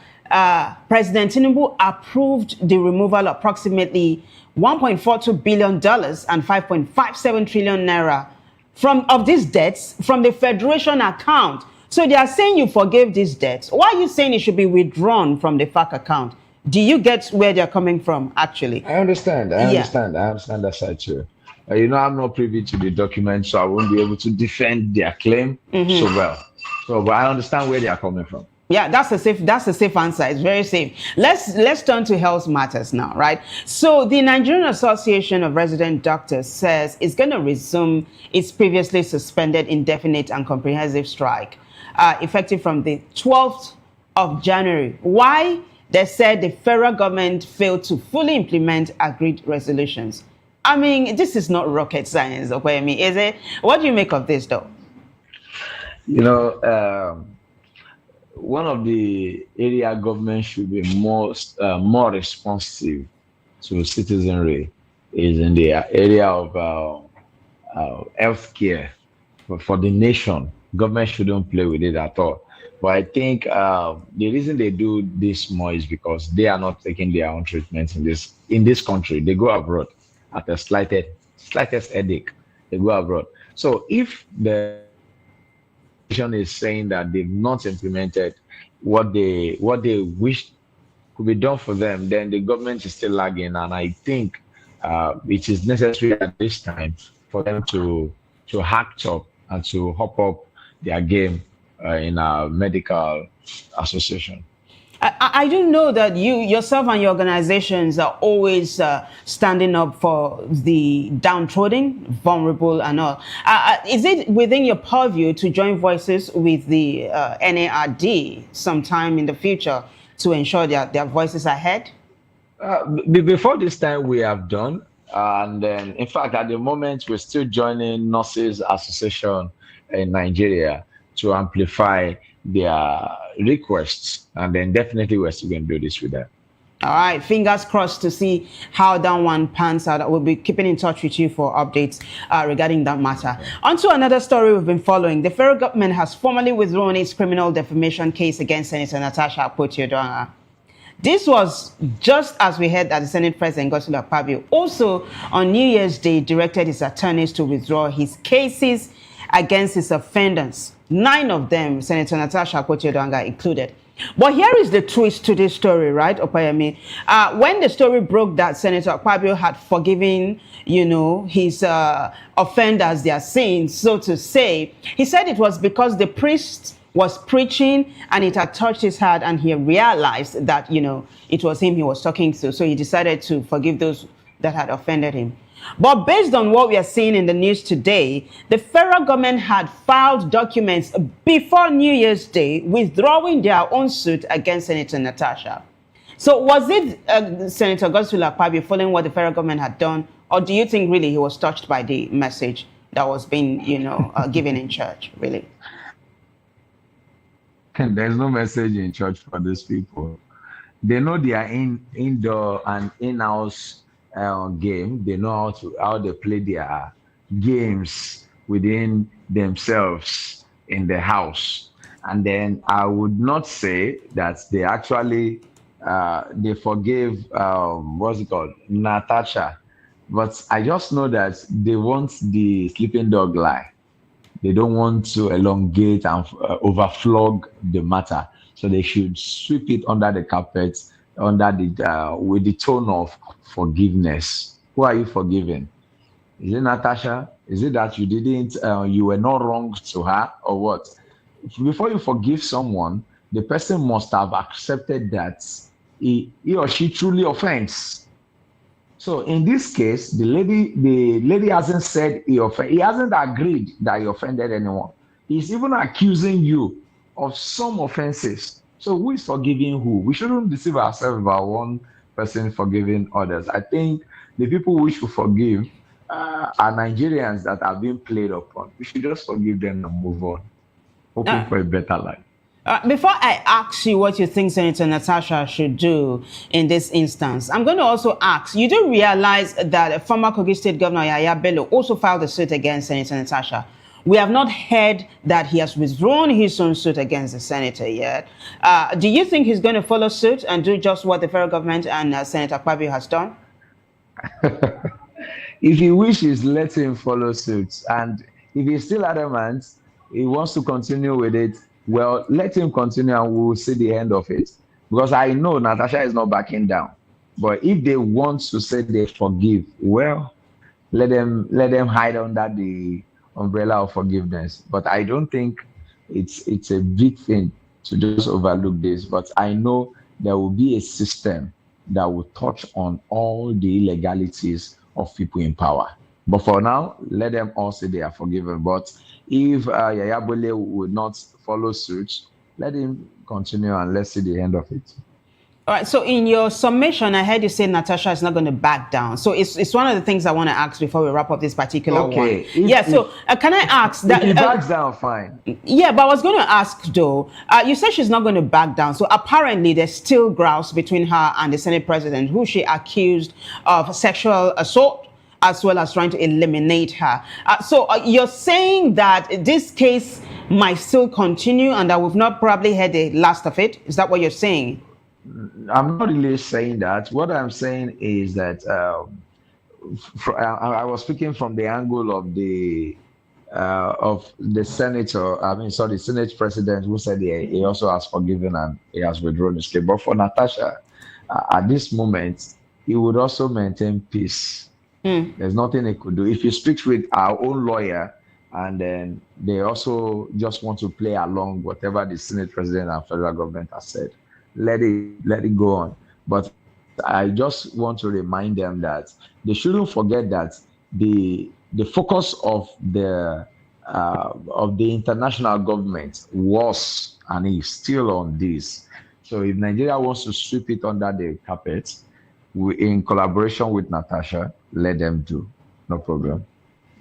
President Tinubu approved the removal of approximately $1.42 billion and 5.57 trillion naira of these debts from the Federation account. So they are saying you forgave these debts. Why are you saying it should be withdrawn from the FAC account? Do you get where they're coming from, actually? I understand. I understand that side too. I'm not privy to the document, so I won't be able to defend their claim so well. But I understand where they are coming from. Yeah, that's a safe answer. It's very safe. Let's turn to health matters now, right? So the Nigerian Association of Resident Doctors says it's going to resume its previously suspended indefinite and comprehensive strike, effective from the 12th of January. Why? They said the federal government failed to fully implement agreed resolutions. I mean, this is not rocket science, okay? I mean, is it? What do you make of this, though? One of the area government should be more responsive to citizenry is in the area of healthcare for the nation. Government shouldn't play with it at all. But I think the reason they do this more is because they are not taking their own treatments in this country. They go abroad at the slightest headache. They go abroad. So if the nation is saying that they've not implemented what they wish could be done for them, then the government is still lagging. And I think it is necessary at this time for them to hack up and to hop up their game in our medical association. I do know that you yourself and your organizations are always standing up for the downtrodden, vulnerable, and all. Is it within your purview to join voices with the NARD sometime in the future to ensure that their voices are heard? Before this time, we have done. And then, in fact, at the moment, we're still joining Nurses Association in Nigeria to amplify their requests, and then definitely we're still going to do this with them. All right, fingers crossed to see how that one pans out. We'll be keeping in touch with you for updates regarding that matter. On to another story we've been following. The federal government has formally withdrawn its criminal defamation case against Senator Natasha Akpoti-Odoanga. This was just as we heard that the Senate President Godswill Akpabio also on New Year's Day directed his attorneys to withdraw his cases against his offenders. 9 of them, Senator Natasha Akpoti-Odoanga included. But here is the twist to this story, right, Opayemi? When the story broke that Senator Akpabio had forgiven, his offenders their sins, so to say, he said it was because the priest was preaching and it had touched his heart and he realized that, it was him he was talking to. So he decided to forgive those that had offended him. But based on what we are seeing in the news today, the federal government had filed documents before New Year's Day withdrawing their own suit against Senator Natasha. So was it Senator Godswill Akpabio following what the federal government had done, or do you think really he was touched by the message that was being, given in church, really? There's no message in church for these people. They know they are indoor and in-house game. They know how they play their games within themselves in the house. And then I would not say that they actually they forgave Natasha, but I just know that they want the sleeping dog lie. They don't want to elongate and overflog the matter, so they should sweep it under the carpet, with the tone of forgiveness. Who are you forgiving? Is it Natasha? Is it that you were not wrong to her, or what? Before you forgive someone, the person must have accepted that he or she truly offends. So in this case, the lady hasn't said he hasn't agreed that he offended anyone. He's even accusing you of some offenses. So who is forgiving who? We shouldn't deceive ourselves about one person forgiving others. I think the people we should forgive are Nigerians that are being played upon. We should just forgive them and move on, hoping for a better life. Before I ask you what you think Senator Natasha should do in this instance, I'm going to also ask, you do realize that former Kogi State Governor Yaya Bello also filed a suit against Senator Natasha. We have not heard that he has withdrawn his own suit against the senator yet. Do you think he's going to follow suit and do just what the federal government and Senator Akpabio has done? If he wishes, let him follow suit. And if he's still adamant, he wants to continue with it, well, let him continue and we'll see the end of it. Because I know Natasha is not backing down. But if they want to say they forgive, well, let them hide under the umbrella of forgiveness. But I don't think it's a big thing to just overlook this. But I know there will be a system that will touch on all the illegalities of people in power. But for now, let them all say they are forgiven. But if Yaya Bello would not follow suit, let him continue and let's see the end of it. All right, so in your summation, I heard you say Natasha is not going to back down. So it's one of the things I want to ask before we wrap up this particular one. Can I ask that? If he backs down, fine. Yeah, but I was going to ask though, you said she's not going to back down. So apparently there's still grouse between her and the Senate president, who she accused of sexual assault, as well as trying to eliminate her. So you're saying that this case might still continue and that we've not probably heard the last of it? Is that what you're saying? I'm not really saying that. What I'm saying is that I was speaking from the angle of the senator. The Senate president, who said he also has forgiven and he has withdrawn his case. But for Natasha, at this moment, he would also maintain peace. There's nothing he could do. If he speaks with our own lawyer, and then they also just want to play along whatever the Senate president and federal government has said, let it go on. But I just want to remind them that they shouldn't forget that the focus of the international government was and is still on this. So if Nigeria wants to sweep it under the carpet, in collaboration with Natasha, let them do. No problem.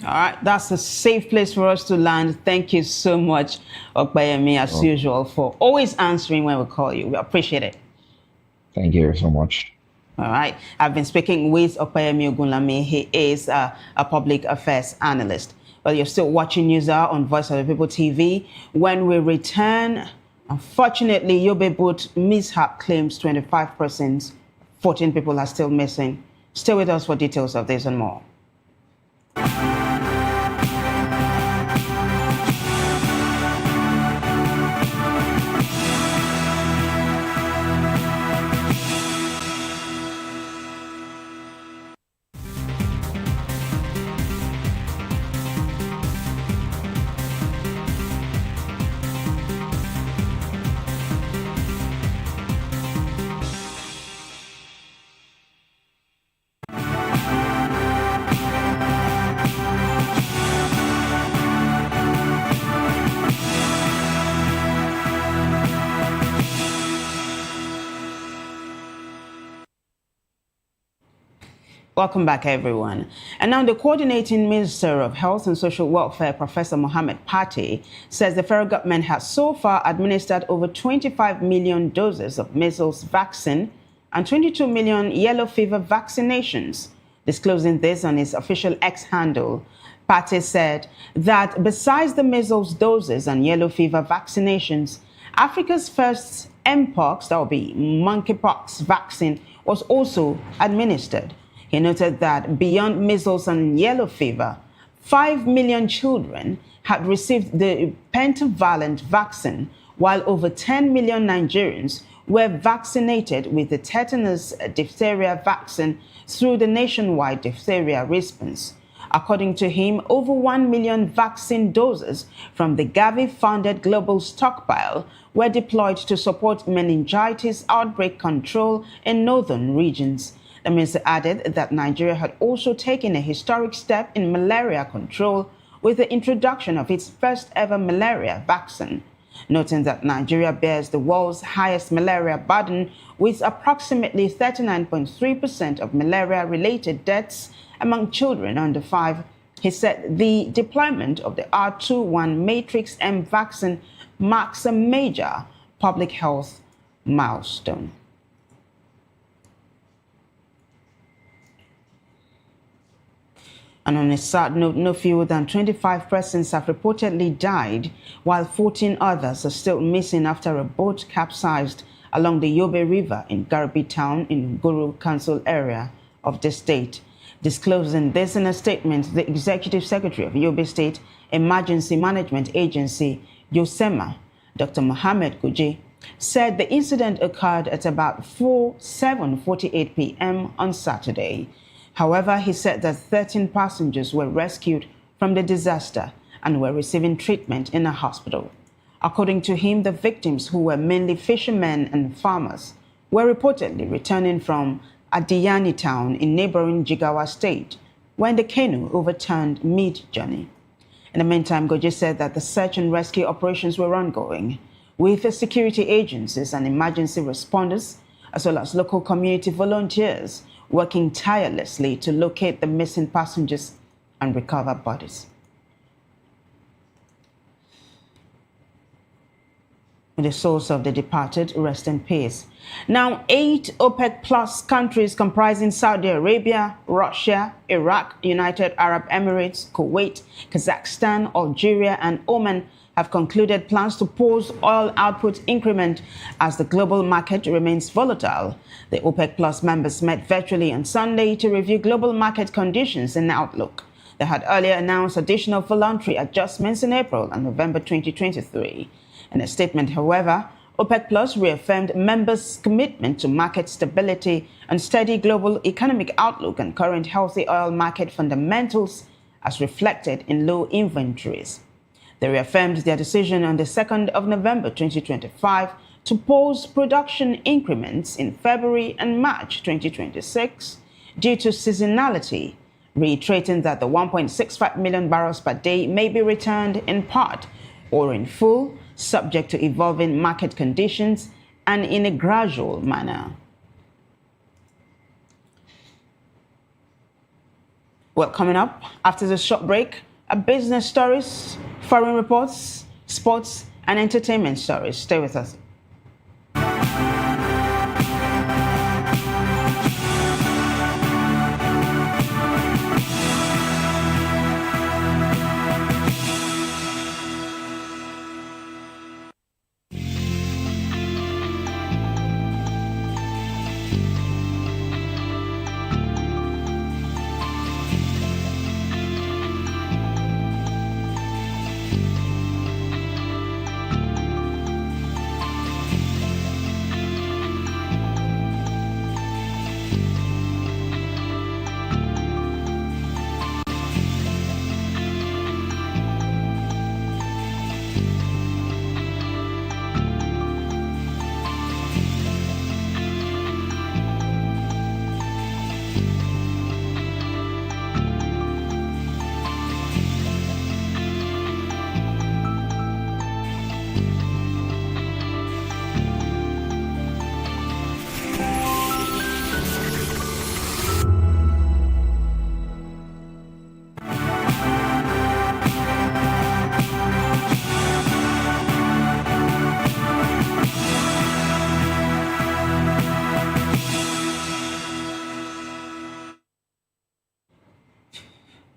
All right, that's a safe place for us to land. Thank you so much, Okpeyemi, as usual, for always answering when we call you. We appreciate it. Thank you so much. All right, I've been speaking with Okpeyemi Ogunlami. He is a public affairs analyst. Well, you're still watching News Hour on Voice of the People TV. When we return, unfortunately, Yobe boat mishap claims 25%. 14 people are still missing. Stay with us for details of this and more. Welcome back, everyone. And now the coordinating Minister of Health and Social Welfare, Professor Mohammed Pate, says the federal government has so far administered over 25 million doses of measles vaccine and 22 million yellow fever vaccinations. Disclosing this on his official X handle, Pate said that besides the measles doses and yellow fever vaccinations, Africa's first Mpox, that will be monkeypox vaccine, was also administered. He noted that beyond measles and yellow fever, 5 million children had received the pentavalent vaccine, while over 10 million Nigerians were vaccinated with the tetanus diphtheria vaccine through the nationwide diphtheria response. According to him, over 1 million vaccine doses from the Gavi-funded global stockpile were deployed to support meningitis outbreak control in northern regions. The minister added that Nigeria had also taken a historic step in malaria control with the introduction of its first ever malaria vaccine, noting that Nigeria bears the world's highest malaria burden with approximately 39.3% of malaria-related deaths among children under 5. He said the deployment of the R21 Matrix M vaccine marks a major public health milestone. And on a sad note, no fewer than 25 persons have reportedly died, while 14 others are still missing after a boat capsized along the Yobe River in Garbi town in Guru Council area of the state. Disclosing this in a statement, the Executive Secretary of Yobe State Emergency Management Agency, YOSEMA, Dr. Mohammed Guji, said the incident occurred at about 7:48 p.m. on Saturday. However, he said that 13 passengers were rescued from the disaster and were receiving treatment in a hospital. According to him, the victims, who were mainly fishermen and farmers, were reportedly returning from Adiyani town in neighboring Jigawa state when the canoe overturned mid-journey. In the meantime, Goje said that the search and rescue operations were ongoing, with the security agencies and emergency responders, as well as local community volunteers, working tirelessly to locate the missing passengers and recover bodies. The souls of the departed rest in peace. Now, 8 OPEC Plus countries comprising Saudi Arabia, Russia, Iraq, United Arab Emirates, Kuwait, Kazakhstan, Algeria, and Oman have concluded plans to pause oil output increment as the global market remains volatile. The OPEC Plus members met virtually on Sunday to review global market conditions and outlook. They had earlier announced additional voluntary adjustments in April and November 2023. In a statement, however, OPEC Plus reaffirmed members' commitment to market stability and steady global economic outlook and current healthy oil market fundamentals as reflected in low inventories. They reaffirmed their decision on the 2nd of November 2025 to pause production increments in February and March 2026 due to seasonality, reiterating that the 1.65 million barrels per day may be returned in part or in full, subject to evolving market conditions and in a gradual manner. Well, coming up after the short break, are business stories, foreign reports, sports, and entertainment stories. Stay with us.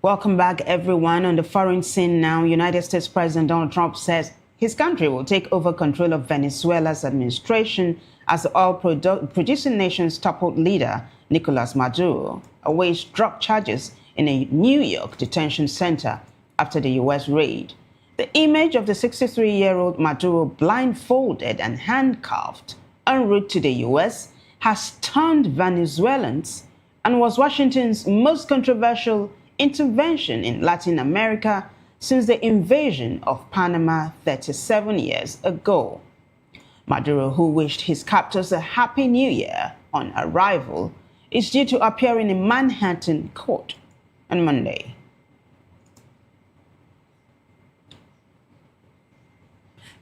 Welcome back, everyone. On the foreign scene now, United States President Donald Trump says his country will take over control of Venezuela's administration as the oil-producing nation's toppled leader, Nicolas Maduro, awaits drug charges in a New York detention center after the U.S. raid. The image of the 63-year-old Maduro blindfolded and handcuffed en route to the U.S. has stunned Venezuelans and was Washington's most controversial intervention in Latin America since the invasion of Panama 37 years ago. Maduro, who wished his captors a happy new year on arrival, is due to appear in a Manhattan court on Monday.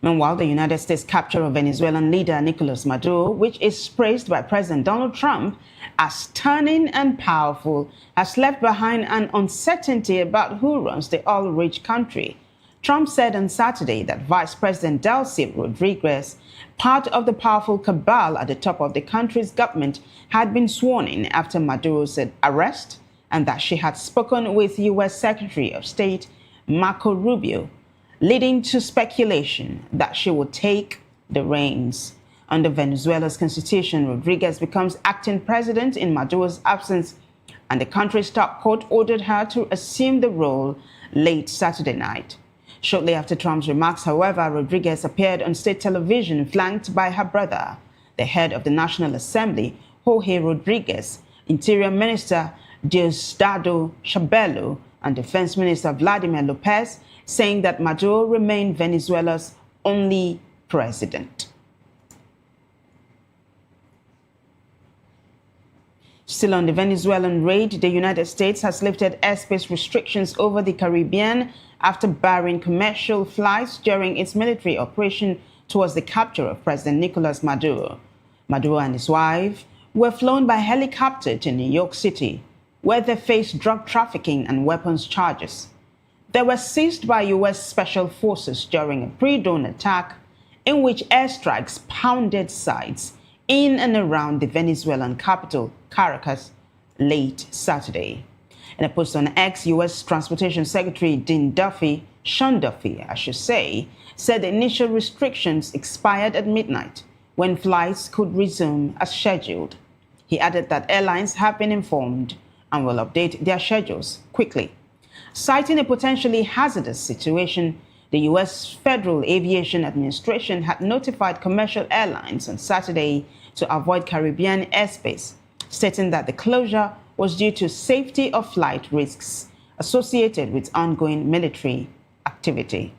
Meanwhile, the United States capture of Venezuelan leader Nicolas Maduro, which is praised by President Donald Trump as stunning and powerful, has left behind an uncertainty about who runs the oil-rich country. Trump said on Saturday that Vice President Delcy Rodriguez, part of the powerful cabal at the top of the country's government, had been sworn in after Maduro's arrest, and that she had spoken with U.S. Secretary of State Marco Rubio, leading to speculation that she would take the reins. Under Venezuela's constitution, Rodriguez becomes acting president in Maduro's absence, and the country's top court ordered her to assume the role late Saturday night. Shortly after Trump's remarks, however, Rodriguez appeared on state television flanked by her brother, the head of the National Assembly, Jorge Rodriguez, Interior Minister Diosdado Cabello, and Defense Minister Vladimir Lopez, saying that Maduro remained Venezuela's only president. Still on the Venezuelan raid, the United States has lifted airspace restrictions over the Caribbean after barring commercial flights during its military operation towards the capture of President Nicolas Maduro. Maduro and his wife were flown by helicopter to New York City, where they faced drug trafficking and weapons charges. They were seized by U.S. Special Forces during a pre-dawn attack in which airstrikes pounded sites in and around the Venezuelan capital, Caracas, late Saturday. In a post on X, U.S. Transportation Secretary Sean Duffy, said the initial restrictions expired at midnight when flights could resume as scheduled. He added that airlines have been informed and will update their schedules quickly. Citing a potentially hazardous situation, the U.S. Federal Aviation Administration had notified commercial airlines on Saturday to avoid Caribbean airspace, stating that the closure was due to safety of flight risks associated with ongoing military activity.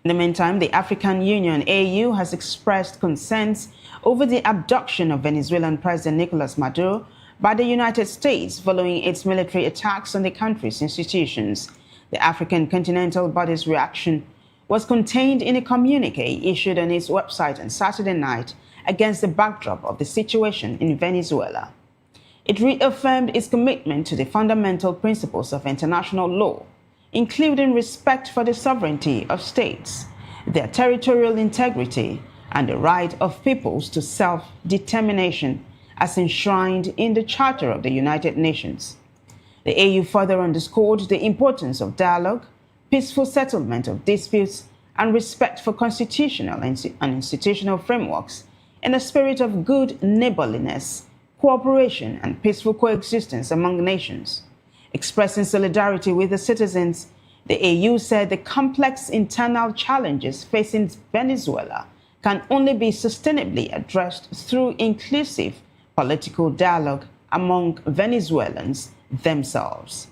In the meantime, the African Union, AU, has expressed concerns over the abduction of Venezuelan President Nicolas Maduro by the United States following its military attacks on the country's institutions. The African continental body's reaction was contained in a communique issued on its website on Saturday night against the backdrop of the situation in Venezuela. It reaffirmed its commitment to the fundamental principles of international law, including respect for the sovereignty of states, their territorial integrity, and the right of peoples to self-determination as enshrined in the Charter of the United Nations. The AU further underscored the importance of dialogue, peaceful settlement of disputes, and respect for constitutional and institutional frameworks in a spirit of good neighborliness, cooperation, and peaceful coexistence among nations. Expressing solidarity with the citizens, the AU said the complex internal challenges facing Venezuela can only be sustainably addressed through inclusive political dialogue among Venezuelans themselves.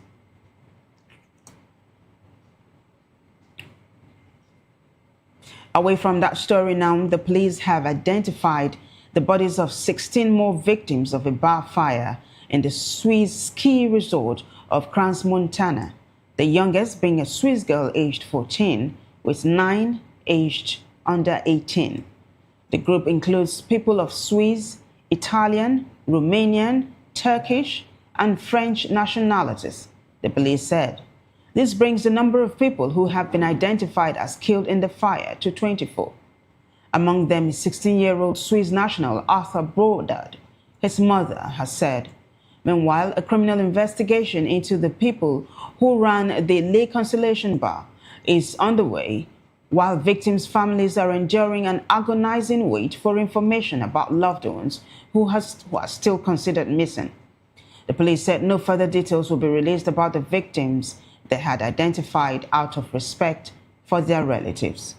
Away from that story now, the police have identified the bodies of 16 more victims of a bar fire in the Swiss ski resort of Crans, Montana, the youngest being a Swiss girl aged 14, with 9 aged under 18. The group includes people of Swiss, Italian, Romanian, Turkish, and French nationalities, the police said. This brings the number of people who have been identified as killed in the fire to 24. Among them is 16-year-old Swiss national Arthur Brodard, his mother has said. Meanwhile, a criminal investigation into the people who ran the Le Constellation Bar is underway, while victims' families are enduring an agonizing wait for information about loved ones who are still considered missing. The police said no further details will be released about the victims they had identified out of respect for their relatives.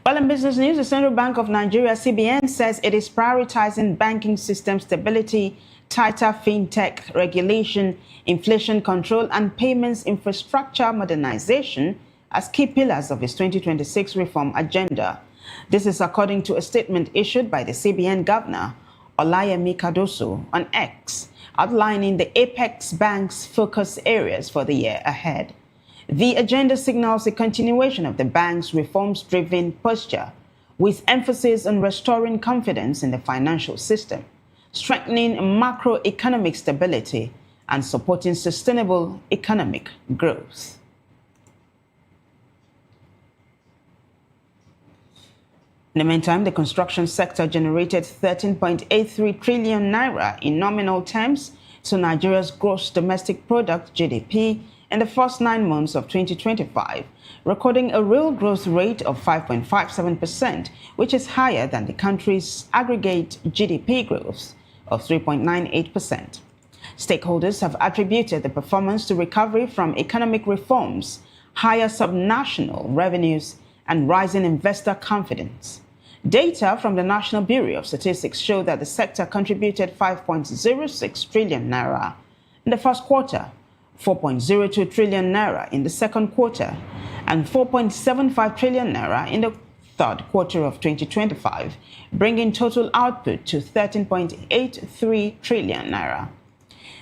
Well, in business news, the Central Bank of Nigeria, CBN, says it is prioritizing banking system stability, tighter fintech regulation, inflation control, and payments infrastructure modernization as key pillars of its 2026 reform agenda. This is according to a statement issued by the CBN governor, Olayemi Cardoso, on X, outlining the Apex Bank's focus areas for the year ahead. The agenda signals a continuation of the bank's reforms-driven posture, with emphasis on restoring confidence in the financial system, strengthening macroeconomic stability, and supporting sustainable economic growth. In the meantime, the construction sector generated 13.83 trillion naira in nominal terms to Nigeria's gross domestic product (GDP) in the first 9 months of 2025, recording a real growth rate of 5.57%, which is higher than the country's aggregate GDP growth of 3.98%. Stakeholders have attributed the performance to recovery from economic reforms, higher subnational revenues, and rising investor confidence. Data from the National Bureau of Statistics show that the sector contributed 5.06 trillion naira in the first quarter, 4.02 trillion naira in the second quarter, and 4.75 trillion naira in the third quarter of 2025, bringing total output to 13.83 trillion naira.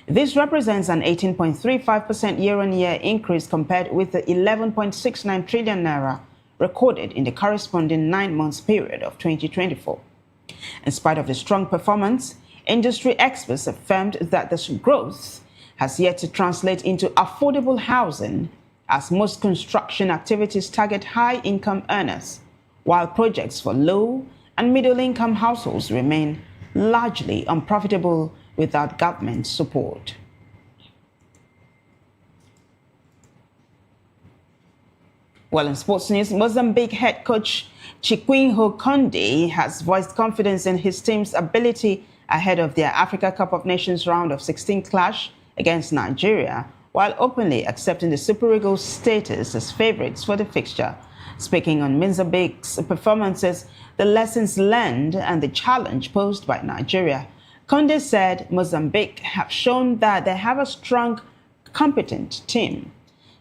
This represents an 18.35% year-on-year increase compared with the 11.69 trillion naira recorded in the corresponding 9 months period of 2024. In spite of the strong performance, industry experts affirmed that this growth has yet to translate into affordable housing, as most construction activities target high-income earners, while projects for low and middle-income households remain largely unprofitable without government support. Well, in sports news, Mozambique head coach Chiquinho Conde has voiced confidence in his team's ability ahead of their Africa Cup of Nations round of 16 clash against Nigeria, while openly accepting the Super Eagles' status as favourites for the fixture. Speaking on Mozambique's performances, the lessons learned and the challenge posed by Nigeria, Conde said Mozambique have shown that they have a strong, competent team.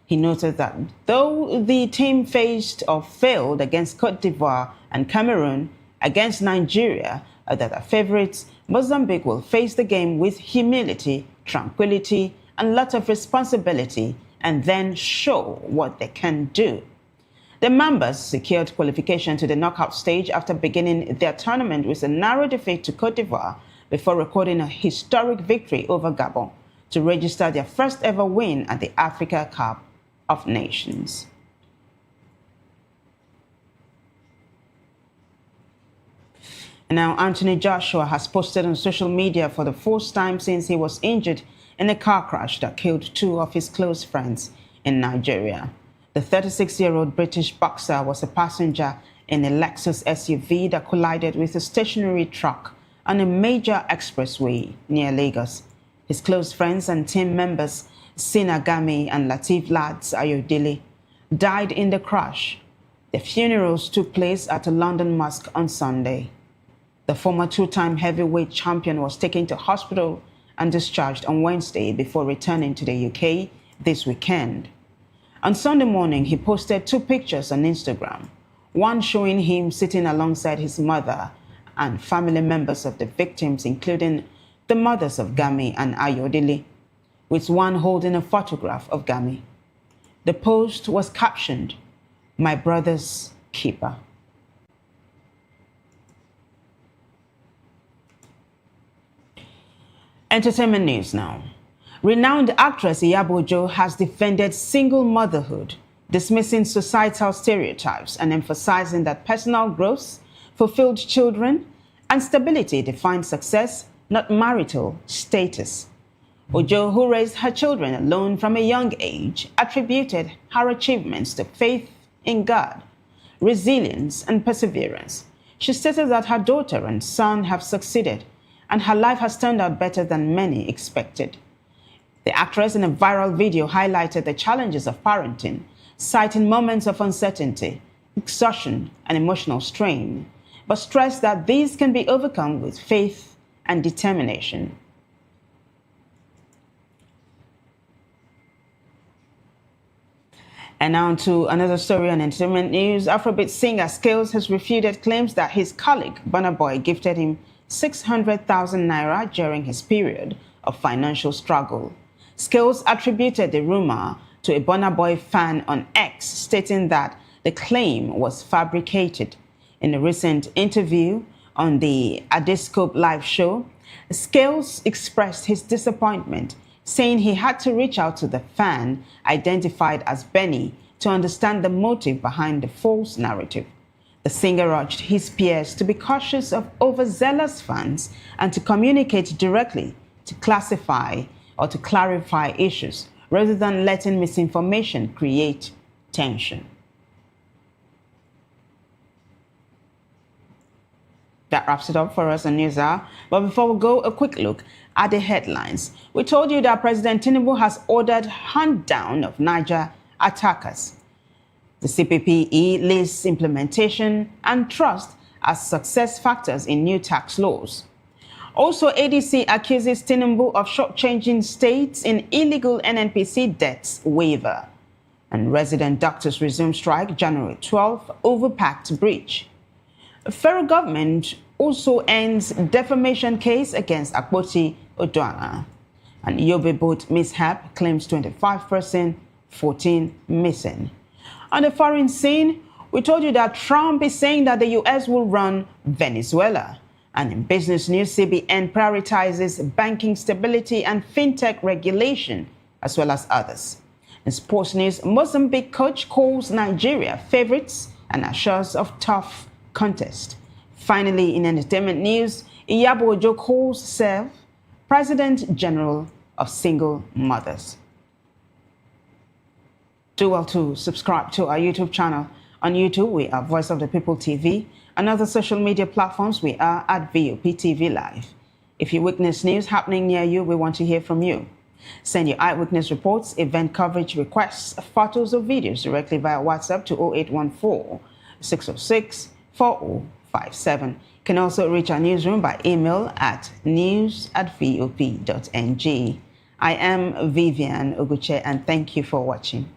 He noted that though the team faced or failed against Cote d'Ivoire and Cameroon, against Nigeria, that are favourites, Mozambique will face the game with humility, tranquility, and lot of responsibility, and then show what they can do. The Mambas secured qualification to the knockout stage after beginning their tournament with a narrow defeat to Cote d'Ivoire before recording a historic victory over Gabon to register their first ever win at the Africa Cup of Nations. And now Anthony Joshua has posted on social media for the first time since he was injured in a car crash that killed 2 of his close friends in Nigeria. The 36-year-old British boxer was a passenger in a Lexus SUV that collided with a stationary truck on a major expressway near Lagos. His close friends and team members, Sina Gami and Lateef Lads Ayodele, died in the crash. The funerals took place at a London mosque on Sunday. The former 2-time heavyweight champion was taken to hospital and discharged on Wednesday before returning to the UK this weekend. On Sunday morning, he posted 2 pictures on Instagram, one showing him sitting alongside his mother and family members of the victims, including the mothers of Gami and Ayodele, with one holding a photograph of Gami. The post was captioned, "My brother's keeper." Entertainment news now. Renowned actress Iyabo Ojo has defended single motherhood, dismissing societal stereotypes and emphasizing that personal growth, fulfilled children, and stability define success, not marital status. Ojo, who raised her children alone from a young age, attributed her achievements to faith in God, resilience, and perseverance. She stated that her daughter and son have succeeded, and her life has turned out better than many expected. The actress in a viral video highlighted the challenges of parenting, citing moments of uncertainty, exhaustion, and emotional strain, but stressed that these can be overcome with faith and determination. And now to another story on entertainment news. Afrobeat singer Skills has refuted claims that his colleague, Burna Boy, gifted him 600,000 naira during his period of financial struggle. Skills attributed the rumor to a Burna Boy fan on X, stating that the claim was fabricated. In a recent interview on the Adiscope live show, Scales expressed his disappointment, saying he had to reach out to the fan identified as Benny to understand the motive behind the false narrative. The singer urged his peers to be cautious of overzealous fans and to communicate directly to classify or to clarify issues rather than letting misinformation create tension. That wraps it up for us on News Hour. But before we go, a quick look at the headlines. We told you that President Tinubu has ordered hunt down of Niger attackers. The CPPE lists implementation and trust as success factors in new tax laws. Also, ADC accuses Tinubu of shortchanging states in illegal NNPC debts waiver. And resident doctors resume strike January 12 over pact breach. The federal government also ends defamation case against Akpoti Oduana. And Yobe boat mishap claims 25 persons, 14 missing. On the foreign scene, we told you that Trump is saying that the U.S. will run Venezuela. And in business news, CBN prioritizes banking stability and fintech regulation, as well as others. In sports news, Mozambique coach calls Nigeria favorites and assures of tough contest. Finally, in entertainment news, Iyabo Ojo calls herself President General of Single Mothers. Do well to subscribe to our YouTube channel. On YouTube, we are Voice of the People TV. On other social media platforms, we are at VOP TV Live. If you witness news happening near you, we want to hear from you. Send your eyewitness reports, event coverage requests, photos or videos directly via WhatsApp to 0814-606-4057. You can also reach our newsroom by email at news@vop.ng. I am Vivian Oguche, and thank you for watching.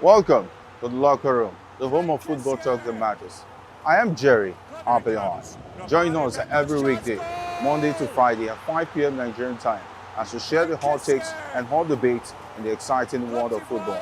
Welcome to the locker room, the home of football talk that matters. I am Jerry Ampelon. Join us every weekday, Monday to Friday at 5 p.m. Nigerian time, as we share the hot takes and hot debates in the exciting world of football.